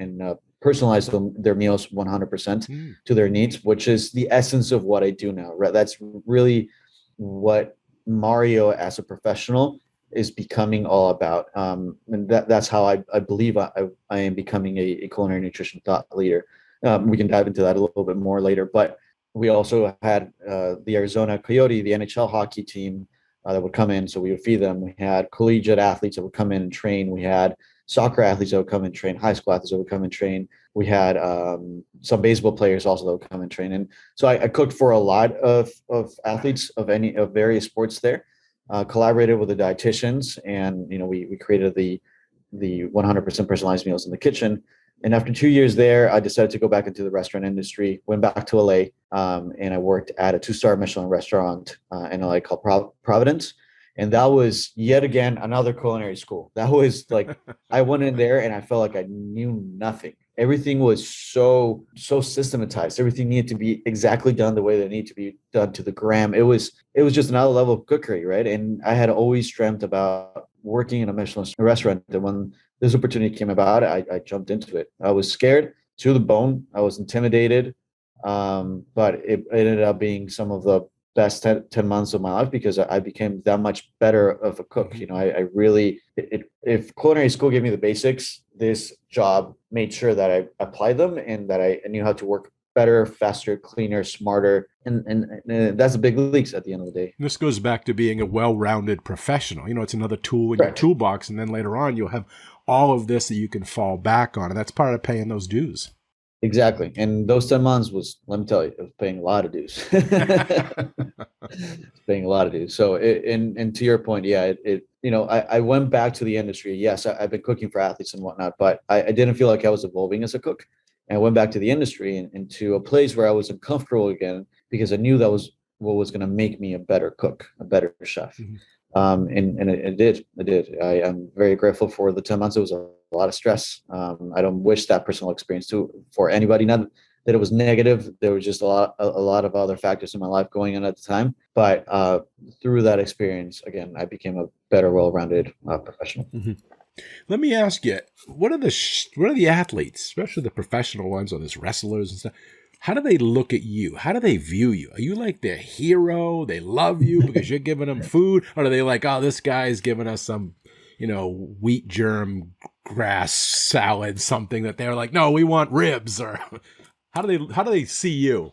personalize their meals 100% to their needs, which is the essence of what I do now. Right? That's really what Mario as a professional is becoming all about. And that's how I believe I am becoming a culinary nutrition thought leader. We can dive into that a little bit more later, but we also had the Arizona Coyote, the NHL hockey team that would come in. So we would feed them. We had collegiate athletes that would come in and train. We had soccer athletes that would come and train, high school athletes that would come and train. We had some baseball players also that would come and train. And so I cooked for a lot of athletes of various sports there. Collaborated with the dietitians, and we created the 100% personalized meals in the kitchen. And after 2 years there, I decided to go back into the restaurant industry. Went back to LA, and I worked at a 2-star Michelin restaurant in LA called Providence. And that was yet again another culinary school. That was like I went in there and I felt like I knew nothing. Everything was so systematized. Everything needed to be exactly done the way that it needed to be done to the gram. It was just another level of cookery, right? And I had always dreamt about working in a Michelin restaurant. And when this opportunity came about, I jumped into it. I was scared to the bone. I was intimidated, but it ended up being some of the best 10 months of my life because I became that much better of a cook. I really, if culinary school gave me the basics, this job made sure that I applied them and that I knew how to work better, faster, cleaner, smarter. And that's the big leagues at the end of the day. This goes back to being a well-rounded professional. It's another tool in Correct. your toolbox. And then later on, you'll have all of this that you can fall back on. And that's part of paying those dues. Exactly. And those 10 months was, let me tell you, it was paying a lot of dues. Paying a lot of dues. So, and to your point, yeah, I went back to the industry. Yes, I've been cooking for athletes and whatnot, but I didn't feel like I was evolving as a cook. And I went back to the industry and to a place where I was uncomfortable again because I knew that was what was going to make me a better cook, a better chef. Mm-hmm. And it did. I'm very grateful for the 10 months. It was a lot of stress. I don't wish that personal experience for anybody. Not that it was negative. There was just a lot of other factors in my life going on at the time. But through that experience, again, I became a better, well-rounded professional. Mm-hmm. Let me ask you, what are the athletes, especially the professional ones or these wrestlers and stuff? How do they look at you? How do they view you? Are you like their hero? They love you because you're giving them food? Or are they like, oh, this guy's giving us some, wheat germ grass salad, something that they're like, no, we want ribs? Or how do they see you?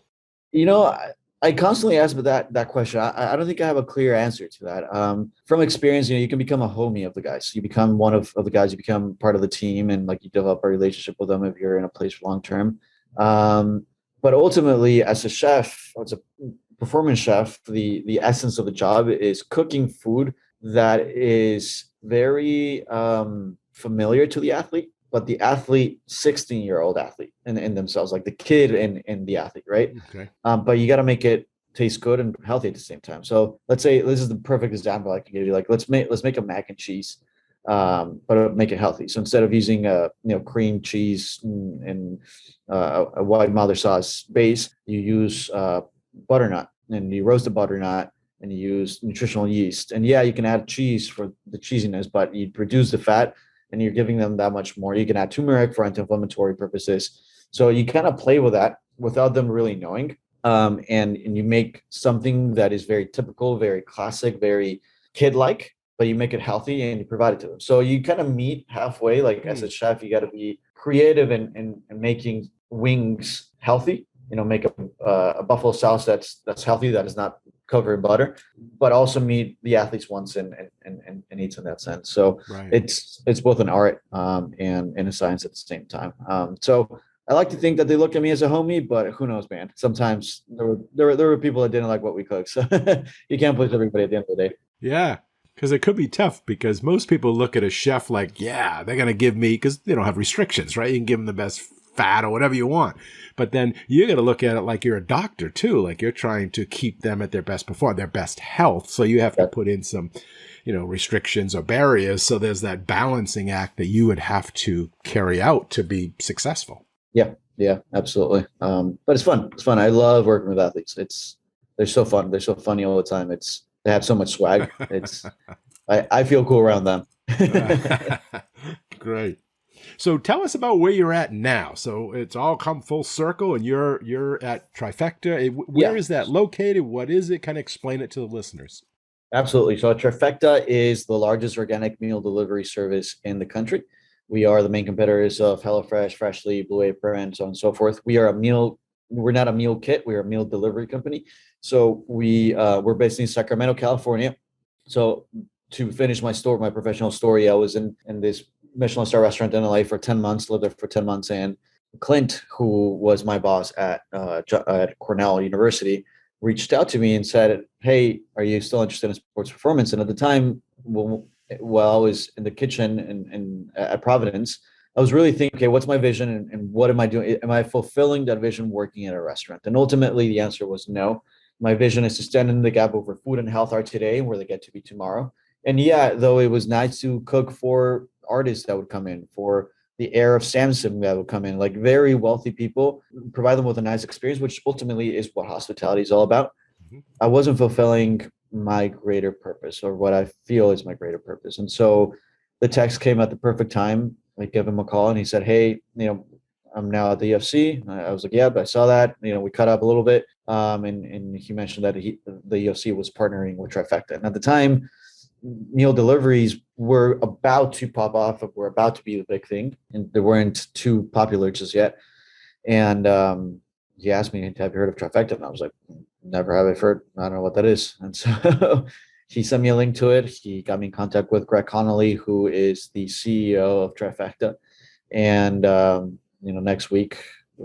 I constantly ask about that question. I don't think I have a clear answer to that. From experience, you can become a homie of the guys. You become one of the guys. You become part of the team, and like you develop a relationship with them if you're in a place for long term. But ultimately, as a chef, as a performance chef, the essence of the job is cooking food that is very familiar to the athlete, but the athlete, 16-year-old athlete in themselves, like the kid and the athlete, right? Okay. But you got to make it taste good and healthy at the same time. So let's say this is the perfect example I can give you. Like let's make a mac and cheese, but make it healthy. So instead of using cream cheese and a white mother sauce base, you use butternut, and you roast the butternut, and you use nutritional yeast. And yeah, you can add cheese for the cheesiness, but you reduce the fat, and you're giving them that much more. You can add turmeric for anti-inflammatory purposes. So you kind of play with that without them really knowing. And you make something that is very typical, very classic, very kid-like, but you make it healthy and you provide it to them. So you kind of meet halfway. Like as a chef, you got to be creative in making wings healthy. Make a buffalo sauce that's healthy, that is not covered in butter, but also meet the athletes once and eats in that sense. So right. It's both an art and a science at the same time. So I like to think that they look at me as a homie, but who knows, man? Sometimes there were people that didn't like what we cooked. So you can't please everybody at the end of the day. Yeah. Because it could be tough because most people look at a chef like, yeah, they're going to give me, because they don't have restrictions, right? You can give them the best fat or whatever you want. But then you got to look at it like you're a doctor too. Like you're trying to keep them at their best performance, their best health. So you have to put in some, restrictions or barriers. So there's that balancing act that you would have to carry out to be successful. Yeah, absolutely. But it's fun. It's fun. I love working with athletes. They're so fun. They're so funny all the time. They have so much swag. I feel cool around them. Great. So tell us about where you're at now. So it's all come full circle, and you're at Trifecta. Where is that located? What is it? Kind of explain it to the listeners. Absolutely. So Trifecta is the largest organic meal delivery service in the country. We are the main competitors of HelloFresh, Freshly, Blue Apron, so on and so forth. We're not a meal kit. We're a meal delivery company. So we're based in Sacramento, California. So to finish my professional story, I was in this Michelin star restaurant in LA for 10 months, lived there for 10 months, and Clint, who was my boss at Cornell University, reached out to me and said, "Hey, are you still interested in sports performance?" And at the time, while I was in the kitchen at Providence, I was really thinking, okay, what's my vision and what am I doing? Am I fulfilling that vision working at a restaurant? And ultimately, the answer was no. My vision is to stand in the gap of where food and health are today and where they get to be tomorrow. And yeah, though it was nice to cook for artists that would come in, for the heir of Samsung that would come in, like very wealthy people, provide them with a nice experience, which ultimately is what hospitality is all about. Mm-hmm. I wasn't fulfilling my greater purpose or what I feel is my greater purpose. And so the text came at the perfect time. I gave him a call and he said, "Hey, I'm now at the UFC." I was like, "Yeah, but I saw that." We cut up a little bit. And he mentioned that the UFC was partnering with Trifecta. And at the time, meal deliveries were about to pop off, were about to be the big thing, and they weren't too popular just yet. And he asked me, "Have you heard of Trifecta?" And I was like, "Never have I heard. I don't know what that is." And so he sent me a link to it. He got me in contact with Greg Connolly, who is the CEO of Trifecta. And next week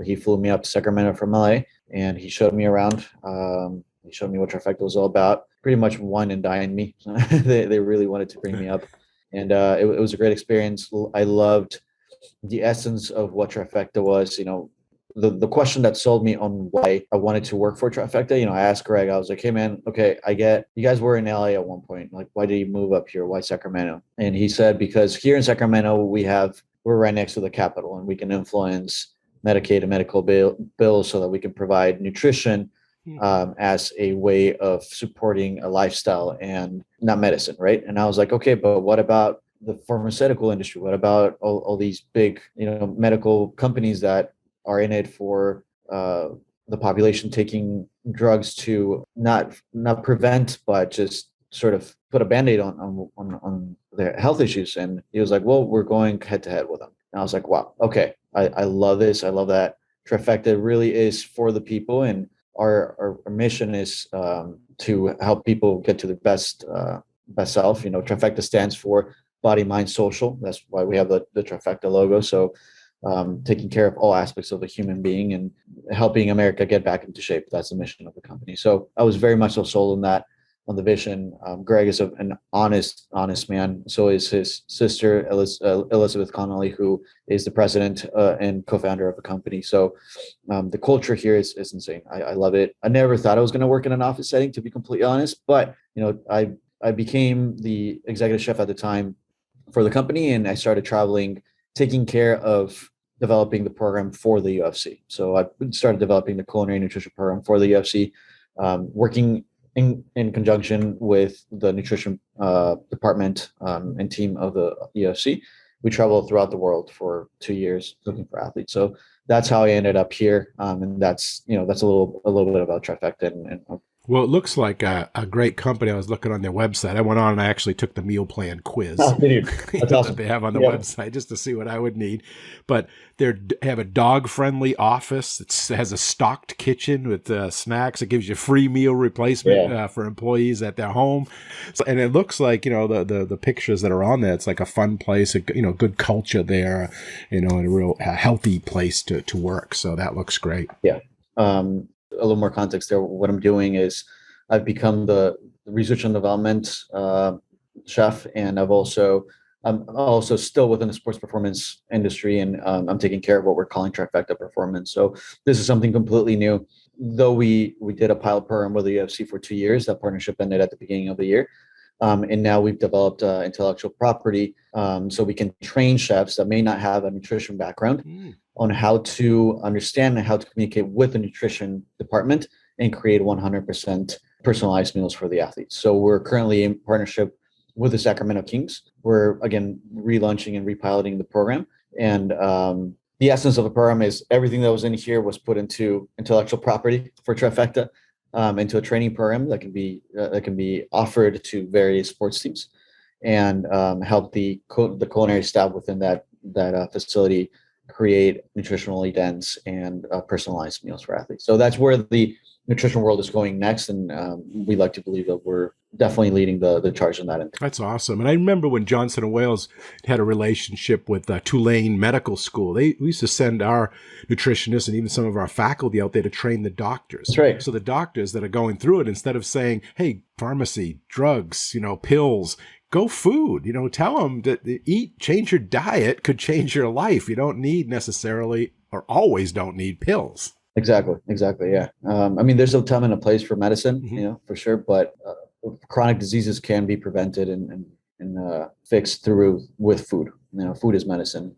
he flew me up to Sacramento from LA, and he showed me around. He showed me what Trifecta was all about. Pretty much wine and dined me. They really wanted to bring me up, and it was a great experience. I loved the essence of what Trifecta was. The question that sold me on why I wanted to work for Trifecta. I asked Greg. I was like, "Hey man, okay, I get you guys were in LA at one point. Like, why did you move up here? Why Sacramento?" And he said, "Because here in Sacramento we're right next to the capital, and we can influence Medicaid and medical bills so that we can provide nutrition as a way of supporting a lifestyle and not medicine, right?" And I was like, "Okay, but what about the pharmaceutical industry? What about all these big, medical companies that are in it for the population taking drugs to not prevent, but just sort of put a band-aid on their health issues?" And he was like, "Well, we're going head to head with them." And I was like, "Wow, okay, I love this. I love that Trifecta really is for the people, and our mission is to help people get to their best self." Trifecta stands for body, mind, social. That's why we have the Trifecta logo. So taking care of all aspects of the human being and helping America get back into shape. That's the mission of the company. So I was very much so sold on the vision. Greg is an honest man. So is his sister, Elizabeth Connolly, who is the president and co-founder of the company. So the culture here is insane. I love it. I never thought I was going to work in an office setting, to be completely honest, but I became the executive chef at the time for the company, and I started traveling, taking care of developing the program for the UFC. So I started developing the culinary nutrition program for the UFC, working in conjunction with the nutrition department and team of the UFC. We traveled throughout the world for 2 years looking for athletes. So that's how I ended up here, and that's a little bit about Trifecta. And Well, it looks like a great company. I was looking on their website. I went on and I actually took the meal plan quiz that's awesome. that they have on the website just to see what I would need. But they have a dog-friendly office. It has a stocked kitchen with snacks. It gives you free meal replacement for employees at their home. So, and it looks like, the pictures that are on there, it's like a fun place, good culture there, and a real healthy place to work. So that looks great. Yeah. A little more context there. What I'm doing is I've become the research and development chef, and I'm also still within the sports performance industry, and I'm taking care of what we're calling Trifecta Performance. So this is something completely new. Though we did a pilot program with the UFC for 2 years, that partnership ended at the beginning of the year. And now we've developed intellectual property so we can train chefs that may not have a nutrition background on how to understand and how to communicate with the nutrition department and create 100% personalized meals for the athletes. So we're currently in partnership with the Sacramento Kings. We're, again, relaunching and repiloting the program. And the essence of the program is everything that was in here was put into intellectual property for Trifecta, into a training program that can be offered to various sports teams, and help the culinary staff within that facility create nutritionally dense and personalized meals for athletes. So that's where the nutrition world is going next, and we like to believe that we're definitely leading the charge on that end. That's awesome. And I remember when Johnson & Wales had a relationship with Tulane Medical School, we used to send our nutritionists and even some of our faculty out there to train the doctors. That's right. So the doctors that are going through it, instead of saying, hey, pharmacy, drugs, pills, go food, tell them that change your diet could change your life. You don't need necessarily, or always don't need, pills. Exactly. Yeah. There's a time and a place for medicine, Mm-hmm. for sure, but chronic diseases can be prevented and fixed with food. Food is medicine.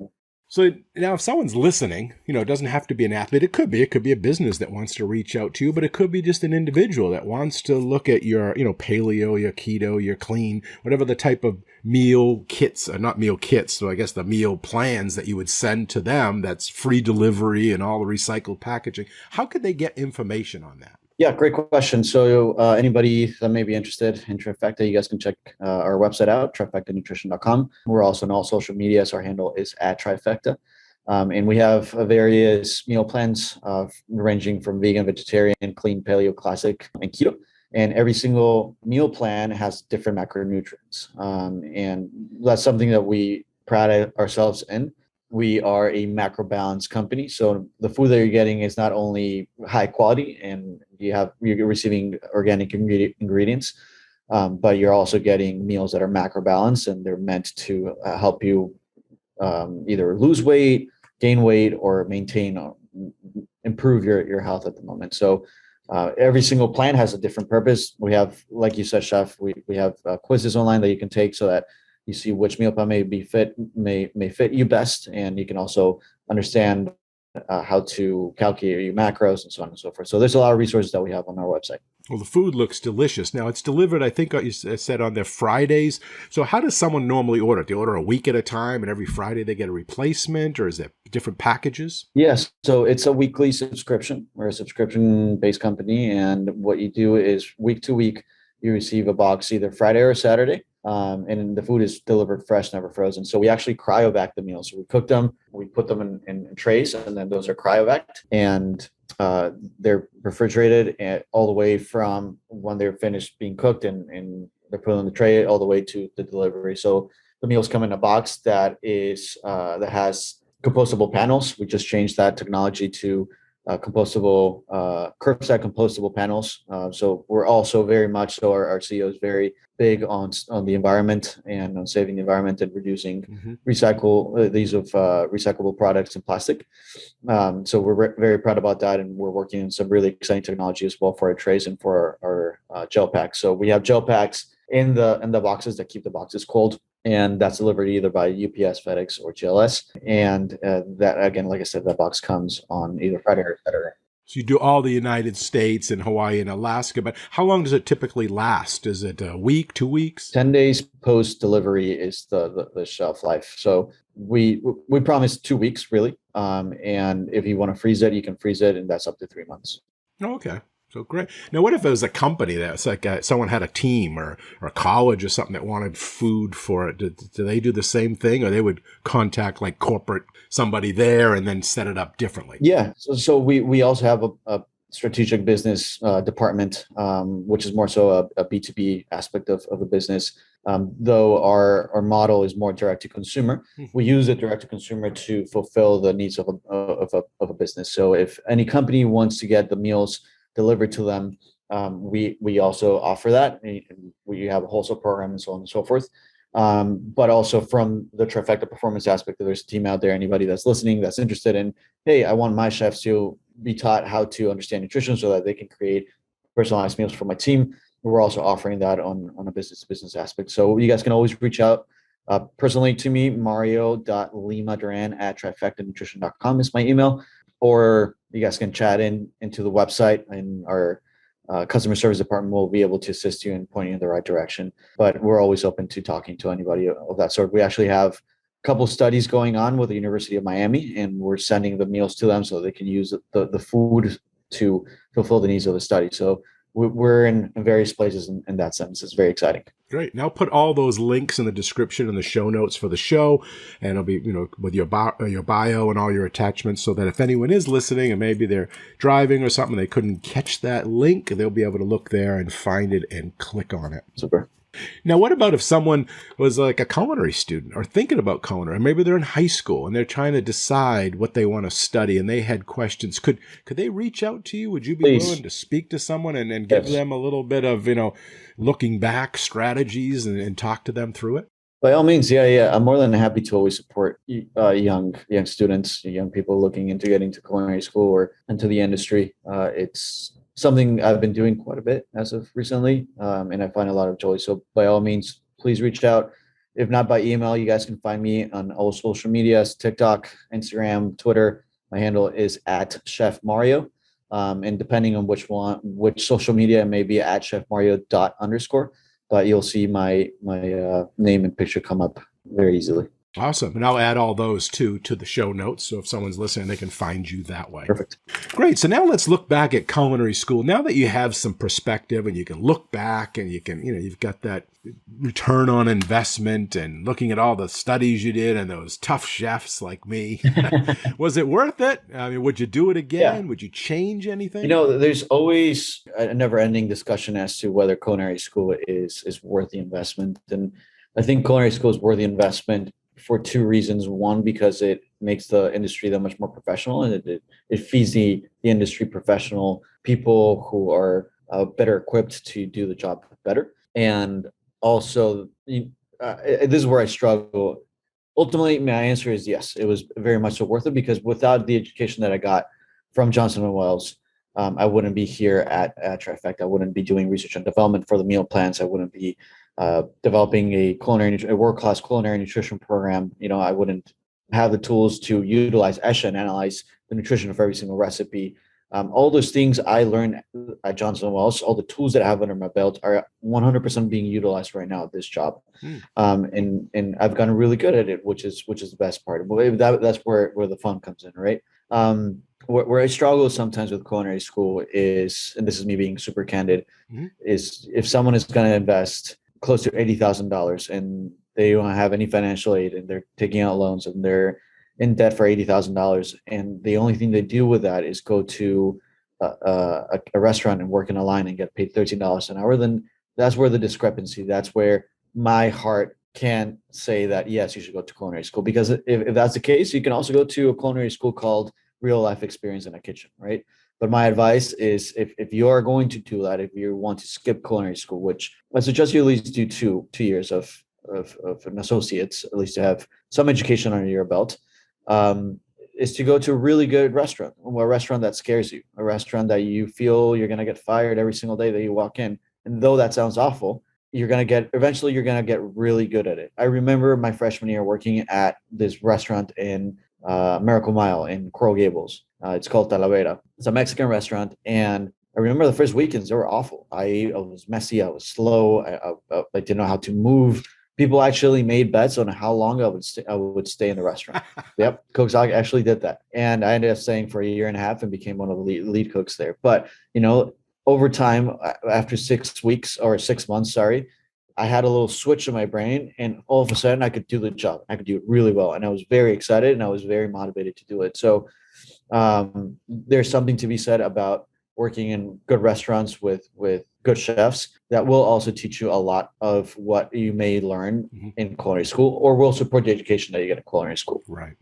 So now if someone's listening, it doesn't have to be an athlete. It could be a business that wants to reach out to you, but it could be just an individual that wants to look at your, paleo, your keto, your clean, whatever the type of meal kits, not meal kits. So I guess the meal plans that you would send to them, that's free delivery and all the recycled packaging. How could they get information on that? Yeah, great question. So anybody that may be interested in Trifecta, you guys can check our website out, trifectanutrition.com. We're also on all social media, so our handle is @Trifecta. And we have various meal plans ranging from vegan, vegetarian, clean, paleo, classic, and keto. And every single meal plan has different macronutrients. And that's something that we pride ourselves in. We are a macro balance company. So the food that you're getting is not only high quality and you're receiving organic ingredients, but you're also getting meals that are macro balanced, and they're meant to help you either lose weight, gain weight, or maintain or improve your health at the moment. So every single plan has a different purpose. We have, like you said, Chef, we have quizzes online that you can take so that you see which meal plan may fit you best, and you can also understand how to calculate your macros and so on and so forth. So there's a lot of resources that we have on our website. Well, the food looks delicious. Now, it's delivered, I think you said, on their Fridays. So how does someone normally order it? They order a week at a time, and every Friday they get a replacement, or is there different packages? Yes. So it's a weekly subscription. We're a subscription-based company, and what you do is week to week, you receive a box either Friday or Saturday. And the food is delivered fresh, never frozen. So we actually cryovac the meals. So we cook them, we put them in trays, and then those are cryovacked, and they're refrigerated all the way from when they're finished being cooked and they're put on the tray all the way to the delivery. So the meals come in a box that has compostable panels. We just changed that technology to compostable, curbside compostable panels. So we're also very much so, our CEO is very big on the environment and on saving the environment and reducing recyclable products and plastic. So we're very proud about that, and we're working on some really exciting technology as well for our trays and for our gel packs. So we have gel packs in the boxes that keep the boxes cold, and that's delivered either by UPS, FedEx, or GLS. And that, again, like I said, that box comes on either Friday or Saturday. So you do all the United States and Hawaii and Alaska, but how long does it typically last? Is it a week, 2 weeks? 10 days post delivery is the shelf life. So we promise 2 weeks, really. And if you want to freeze it, you can freeze it, and that's up to 3 months. Oh, okay. So great. Now, what if it was a company that's like someone had a team or a college or something that wanted food for it? Do they do the same thing, or they would contact like corporate somebody there and then set it up differently? Yeah. So we also have a strategic business department, which is more so a B2B aspect of a business. Though our model is more direct to consumer, we use the direct to consumer to fulfill the needs of a business. So if any company wants to get the meals delivered to them, we also offer that. We have a wholesale program and so on and so forth. But also from the Trifecta performance aspect, there's a team out there, anybody that's listening that's interested in, hey, I want my chefs to be taught how to understand nutrition so that they can create personalized meals for my team. We're also offering that on a business-to-business aspect. So you guys can always reach out personally to me. Mario.Limaduran@trifectanutrition.com is my email. Or you guys can chat into the website, and our customer service department will be able to assist you in pointing in the right direction. But we're always open to talking to anybody of that sort. We actually have a couple studies going on with the University of Miami, and we're sending the meals to them so they can use the food to fulfill the needs of the study. So we're in various places in that sense. It's very exciting. Great. Now put all those links in the description and the show notes for the show, and it'll be, with your bio and all your attachments, so that if anyone is listening and maybe they're driving or something, they couldn't catch that link, they'll be able to look there and find it and click on it. Super. Now, what about if someone was like a culinary student or thinking about culinary? Maybe they're in high school and they're trying to decide what they want to study and they had questions. Could they reach out to you? Would you be willing to speak to someone and give them a little bit of, looking back strategies and talk to them through it? By all means, yeah. I'm more than happy to always support young students, young people looking into getting to culinary school or into the industry. It's something I've been doing quite a bit as of recently, and I find a lot of joy. So by all means, please reach out. If not by email, you guys can find me on all social medias, TikTok, Instagram, Twitter. My handle is @Chef Mario. And depending on which social media, it may be @chefmario._, but you'll see my name and picture come up very easily. Awesome. And I'll add all those to the show notes. So if someone's listening, they can find you that way. Perfect. Great. So now let's look back at culinary school. Now that you have some perspective and you can look back and you can, you've got that return on investment and looking at all the studies you did and those tough chefs like me, was it worth it? I mean, would you do it again? Yeah. Would you change anything? There's always a never-ending discussion as to whether culinary school is worth the investment. And I think culinary school is worth the investment for two reasons. One, because it makes the industry that much more professional, and it feeds the industry professional people who are better equipped to do the job better. And also, this is where I struggle. Ultimately, my answer is yes, it was very much so worth it, because without the education that I got from Johnson & Wales, I wouldn't be here at Trifecta. I wouldn't be doing research and development for the meal plans. I wouldn't be developing a world-class culinary nutrition program. I wouldn't have the tools to utilize ESHA and analyze the nutrition of every single recipe. All those things I learned at Johnson & Wales, all the tools that I have under my belt are 100% being utilized right now at this job. And I've gotten really good at it, which is the best part. That's where the fun comes in, right? Where I struggle sometimes with culinary school is, and this is me being super candid, is if someone is going to invest close to $80,000 and they don't have any financial aid and they're taking out loans and they're in debt for $80,000, and the only thing they do with that is go to a restaurant and work in a line and get paid $13 an hour, then that's where the discrepancy, that's where my heart can't say that, yes, you should go to culinary school. Because if that's the case, you can also go to a culinary school called Real Life Experience in a Kitchen, right? But my advice is, if you are going to do that, if you want to skip culinary school, which I suggest you at least do two years of an associate's, at least to have some education under your belt, is to go to a really good restaurant, a restaurant that scares you, a restaurant that you feel you're going to get fired every single day that you walk in. And though that sounds awful, eventually you're going to get really good at it. I remember my freshman year working at this restaurant in Miracle Mile in Coral Gables. It's called Talavera. It's a Mexican restaurant. And I remember the first weekends, they were awful. I was messy. I was slow. I didn't know how to move. People actually made bets on how long I would stay in the restaurant. Yep. Cooks actually did that. And I ended up staying for a year and a half and became one of the lead cooks there. But, over time, after 6 months, I had a little switch in my brain, and all of a sudden I could do the job. I could do it really well. And I was very excited and I was very motivated to do it. So there's something to be said about working in good restaurants with good chefs that will also teach you a lot of what you may learn in culinary school, or will support the education that you get in culinary school. Right.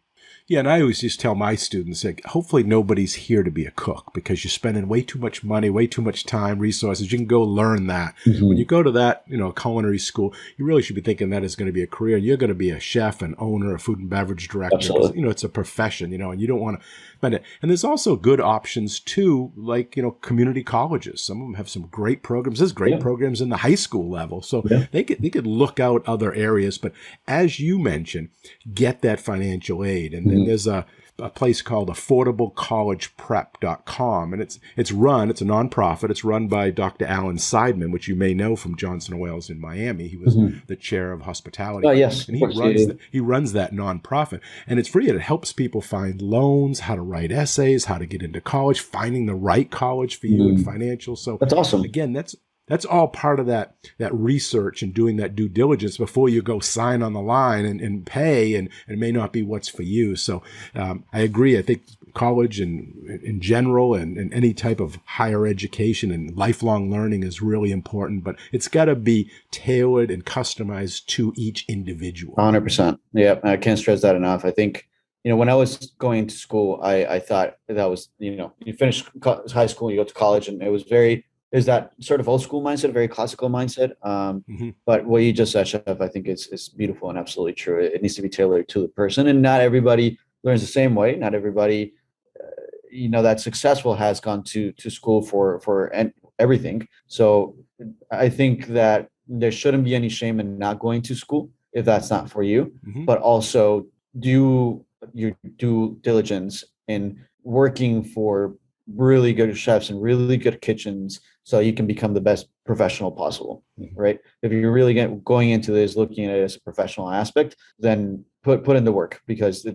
Yeah, and I always just tell my students, like, hopefully nobody's here to be a cook, because you're spending way too much money, way too much time, resources. You can go learn that. When you go to that, culinary school, you really should be thinking that is going to be a career. You're going to be a chef, an owner, a food and beverage director. Absolutely. It's a profession, and you don't want to spend it. And there's also good options too, like, community colleges. Some of them have some great programs. There's great programs in the high school level. So they could look out other areas. But as you mentioned, get that financial aid. And there's a place called affordablecollegeprep.com. And it's a nonprofit. It's run by Dr. Alan Seidman, which you may know from Johnson & Wales in Miami. He was the chair of hospitality. Oh, yes. And he runs that nonprofit. And it's free. And it helps people find loans, how to write essays, how to get into college, finding the right college for you and financial. So that's awesome. Again, that's all part of that research and doing that due diligence before you go sign on the line and pay, and it may not be what's for you. So I agree. I think college and in general and any type of higher education and lifelong learning is really important, but it's got to be tailored and customized to each individual. 100%. Yeah, I can't stress that enough. I think, when I was going to school, I thought that was, you finish high school, you go to college, and is that sort of old school mindset, a very classical mindset. But what you just said, Chef, I think is beautiful and absolutely true. It needs to be tailored to the person, and not everybody learns the same way. Not everybody, that's successful has gone to school for everything. So I think that there shouldn't be any shame in not going to school if that's not for you, but also do your due diligence in working for really good chefs and really good kitchens so you can become the best professional possible, right? If you're really going into this looking at it as a professional aspect, then put in the work, because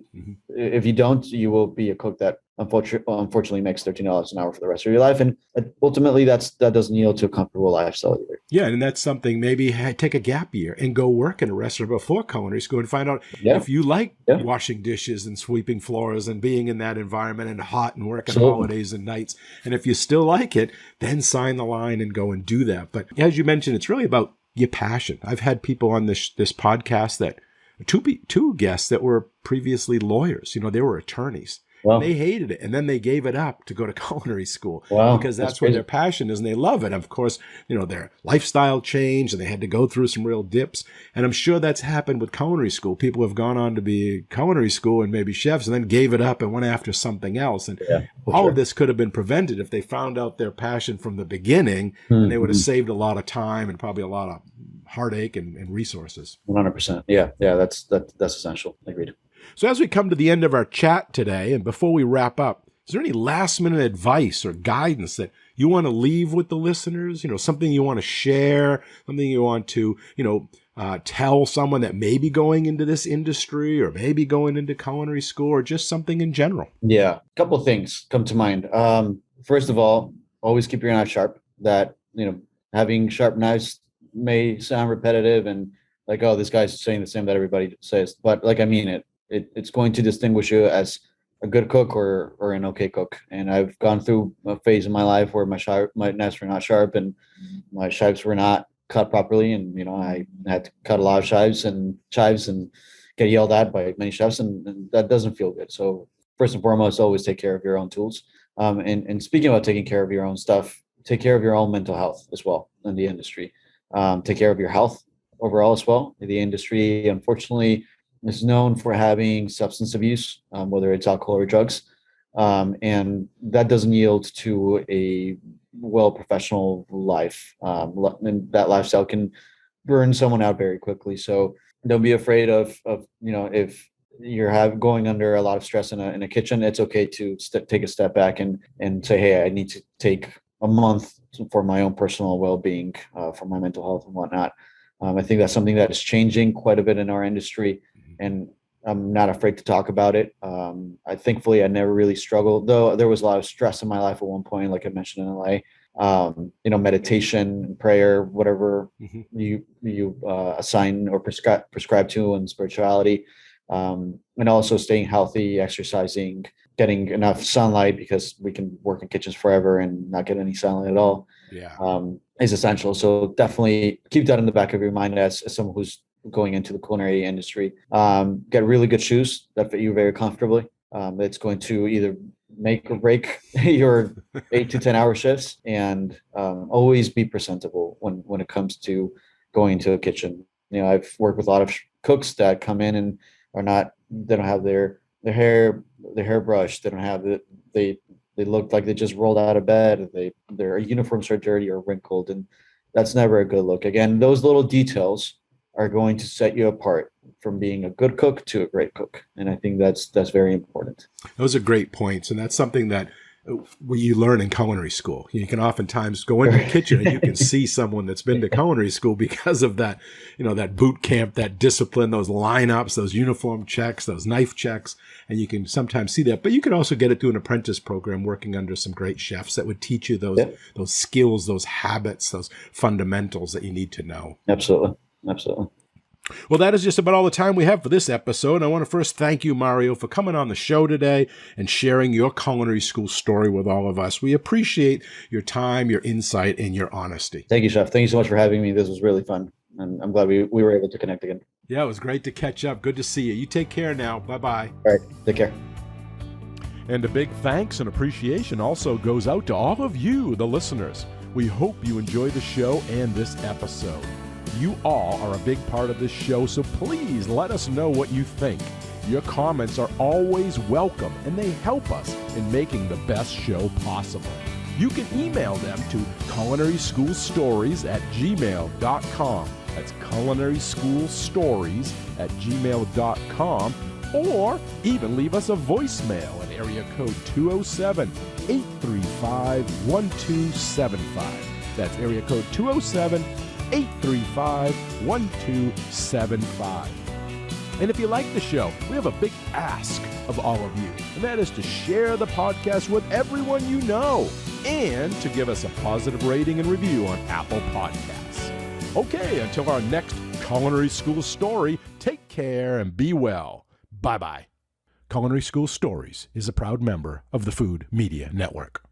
if you don't, you will be a cook that unfortunately makes $13 an hour for the rest of your life, and ultimately that doesn't yield to a comfortable lifestyle either. Yeah, and that's something, maybe take a gap year and go work in a restaurant before culinary school and find out if you like washing dishes and sweeping floors and being in that environment and hot and working holidays and nights. And if you still like it, then sign the line and go and do that. But as you mentioned, it's really about your passion. I've had people on this podcast that two guests that were previously lawyers. They were attorneys. Wow. They hated it, and then they gave it up to go to culinary school because that's where their passion is, and they love it. Of course, their lifestyle changed, and they had to go through some real dips. And I'm sure that's happened with culinary school. People have gone on to be culinary school and maybe chefs, and then gave it up and went after something else. And all of this could have been prevented if they found out their passion from the beginning, and they would have saved a lot of time and probably a lot of heartache and resources. 100%. Yeah, that's essential. Agreed. So as we come to the end of our chat today, and before we wrap up, is there any last minute advice or guidance that you want to leave with the listeners? Something you want to share, something you want to, tell someone that may be going into this industry or maybe going into culinary school, or just something in general? Yeah, a couple of things come to mind. First of all, always keep your knife sharp. That, having sharp knives may sound repetitive and like, oh, this guy's saying the same that everybody says, but I mean it. It's going to distinguish you as a good cook or an okay cook. And I've gone through a phase in my life where my knives were not sharp and my chives were not cut properly. And, I had to cut a lot of chives and get yelled at by many chefs, and that doesn't feel good. So first and foremost, always take care of your own tools. And speaking about taking care of your own stuff, take care of your own mental health as well in the industry. Take care of your health overall as well. The industry, unfortunately, is known for having substance abuse, whether it's alcohol or drugs. And that doesn't yield to a professional life. And that lifestyle can burn someone out very quickly. So don't be afraid of if you're going under a lot of stress in a kitchen, it's okay to take a step back and say, hey, I need to take a month for my own personal well-being, for my mental health and whatnot. I think that's something that is changing quite a bit in our industry, and I'm not afraid to talk about it. Thankfully, I never really struggled, though there was a lot of stress in my life at one point, like I mentioned in LA. Meditation, prayer, whatever you assign or prescribe to in spirituality, and also staying healthy, exercising, getting enough sunlight, because we can work in kitchens forever and not get any sunlight at all. Is essential. So definitely keep that in the back of your mind as someone who's going into the culinary industry. Get really good shoes that fit you very comfortably. It's going to either make or break your 8 to 10 hour shifts, and always be presentable when it comes to going into a kitchen. I've worked with a lot of cooks that come in and they don't have their hair brushed. They don't have they look like they just rolled out of bed. Their uniforms are dirty or wrinkled, and that's never a good look. Again, those little details are going to set you apart from being a good cook to a great cook. And I think that's very important. Those are great points. And that's something that you learn in culinary school. You can oftentimes go into the kitchen and you can see someone that's been to culinary school because of that, that boot camp, that discipline, those lineups, those uniform checks, those knife checks. And you can sometimes see that, but you can also get it through an apprentice program working under some great chefs that would teach you those skills, those habits, those fundamentals that you need to know. Absolutely. Absolutely. Well, that is just about all the time we have for this episode. I want to first thank you, Mario, for coming on the show today and sharing your culinary school story with all of us. We appreciate your time, your insight, and your honesty. Thank you, Chef. Thank you so much for having me. This was really fun. And I'm glad we were able to connect again. Yeah, it was great to catch up. Good to see you. You take care now. Bye-bye. All right. Take care. And a big thanks and appreciation also goes out to all of you, the listeners. We hope you enjoy the show and this episode. You all are a big part of this show, so please let us know what you think. Your comments are always welcome, and they help us in making the best show possible. You can email them to culinaryschoolstories@gmail.com. That's culinaryschoolstories@gmail.com, or even leave us a voicemail at area code 207-835-1275. That's area code 207-835-1275. And if you like the show, we have a big ask of all of you, and that is to share the podcast with everyone you know and to give us a positive rating and review on Apple Podcasts. Okay, until our next Culinary School Story, take care and be well. Bye-bye. Culinary School Stories is a proud member of the Food Media Network.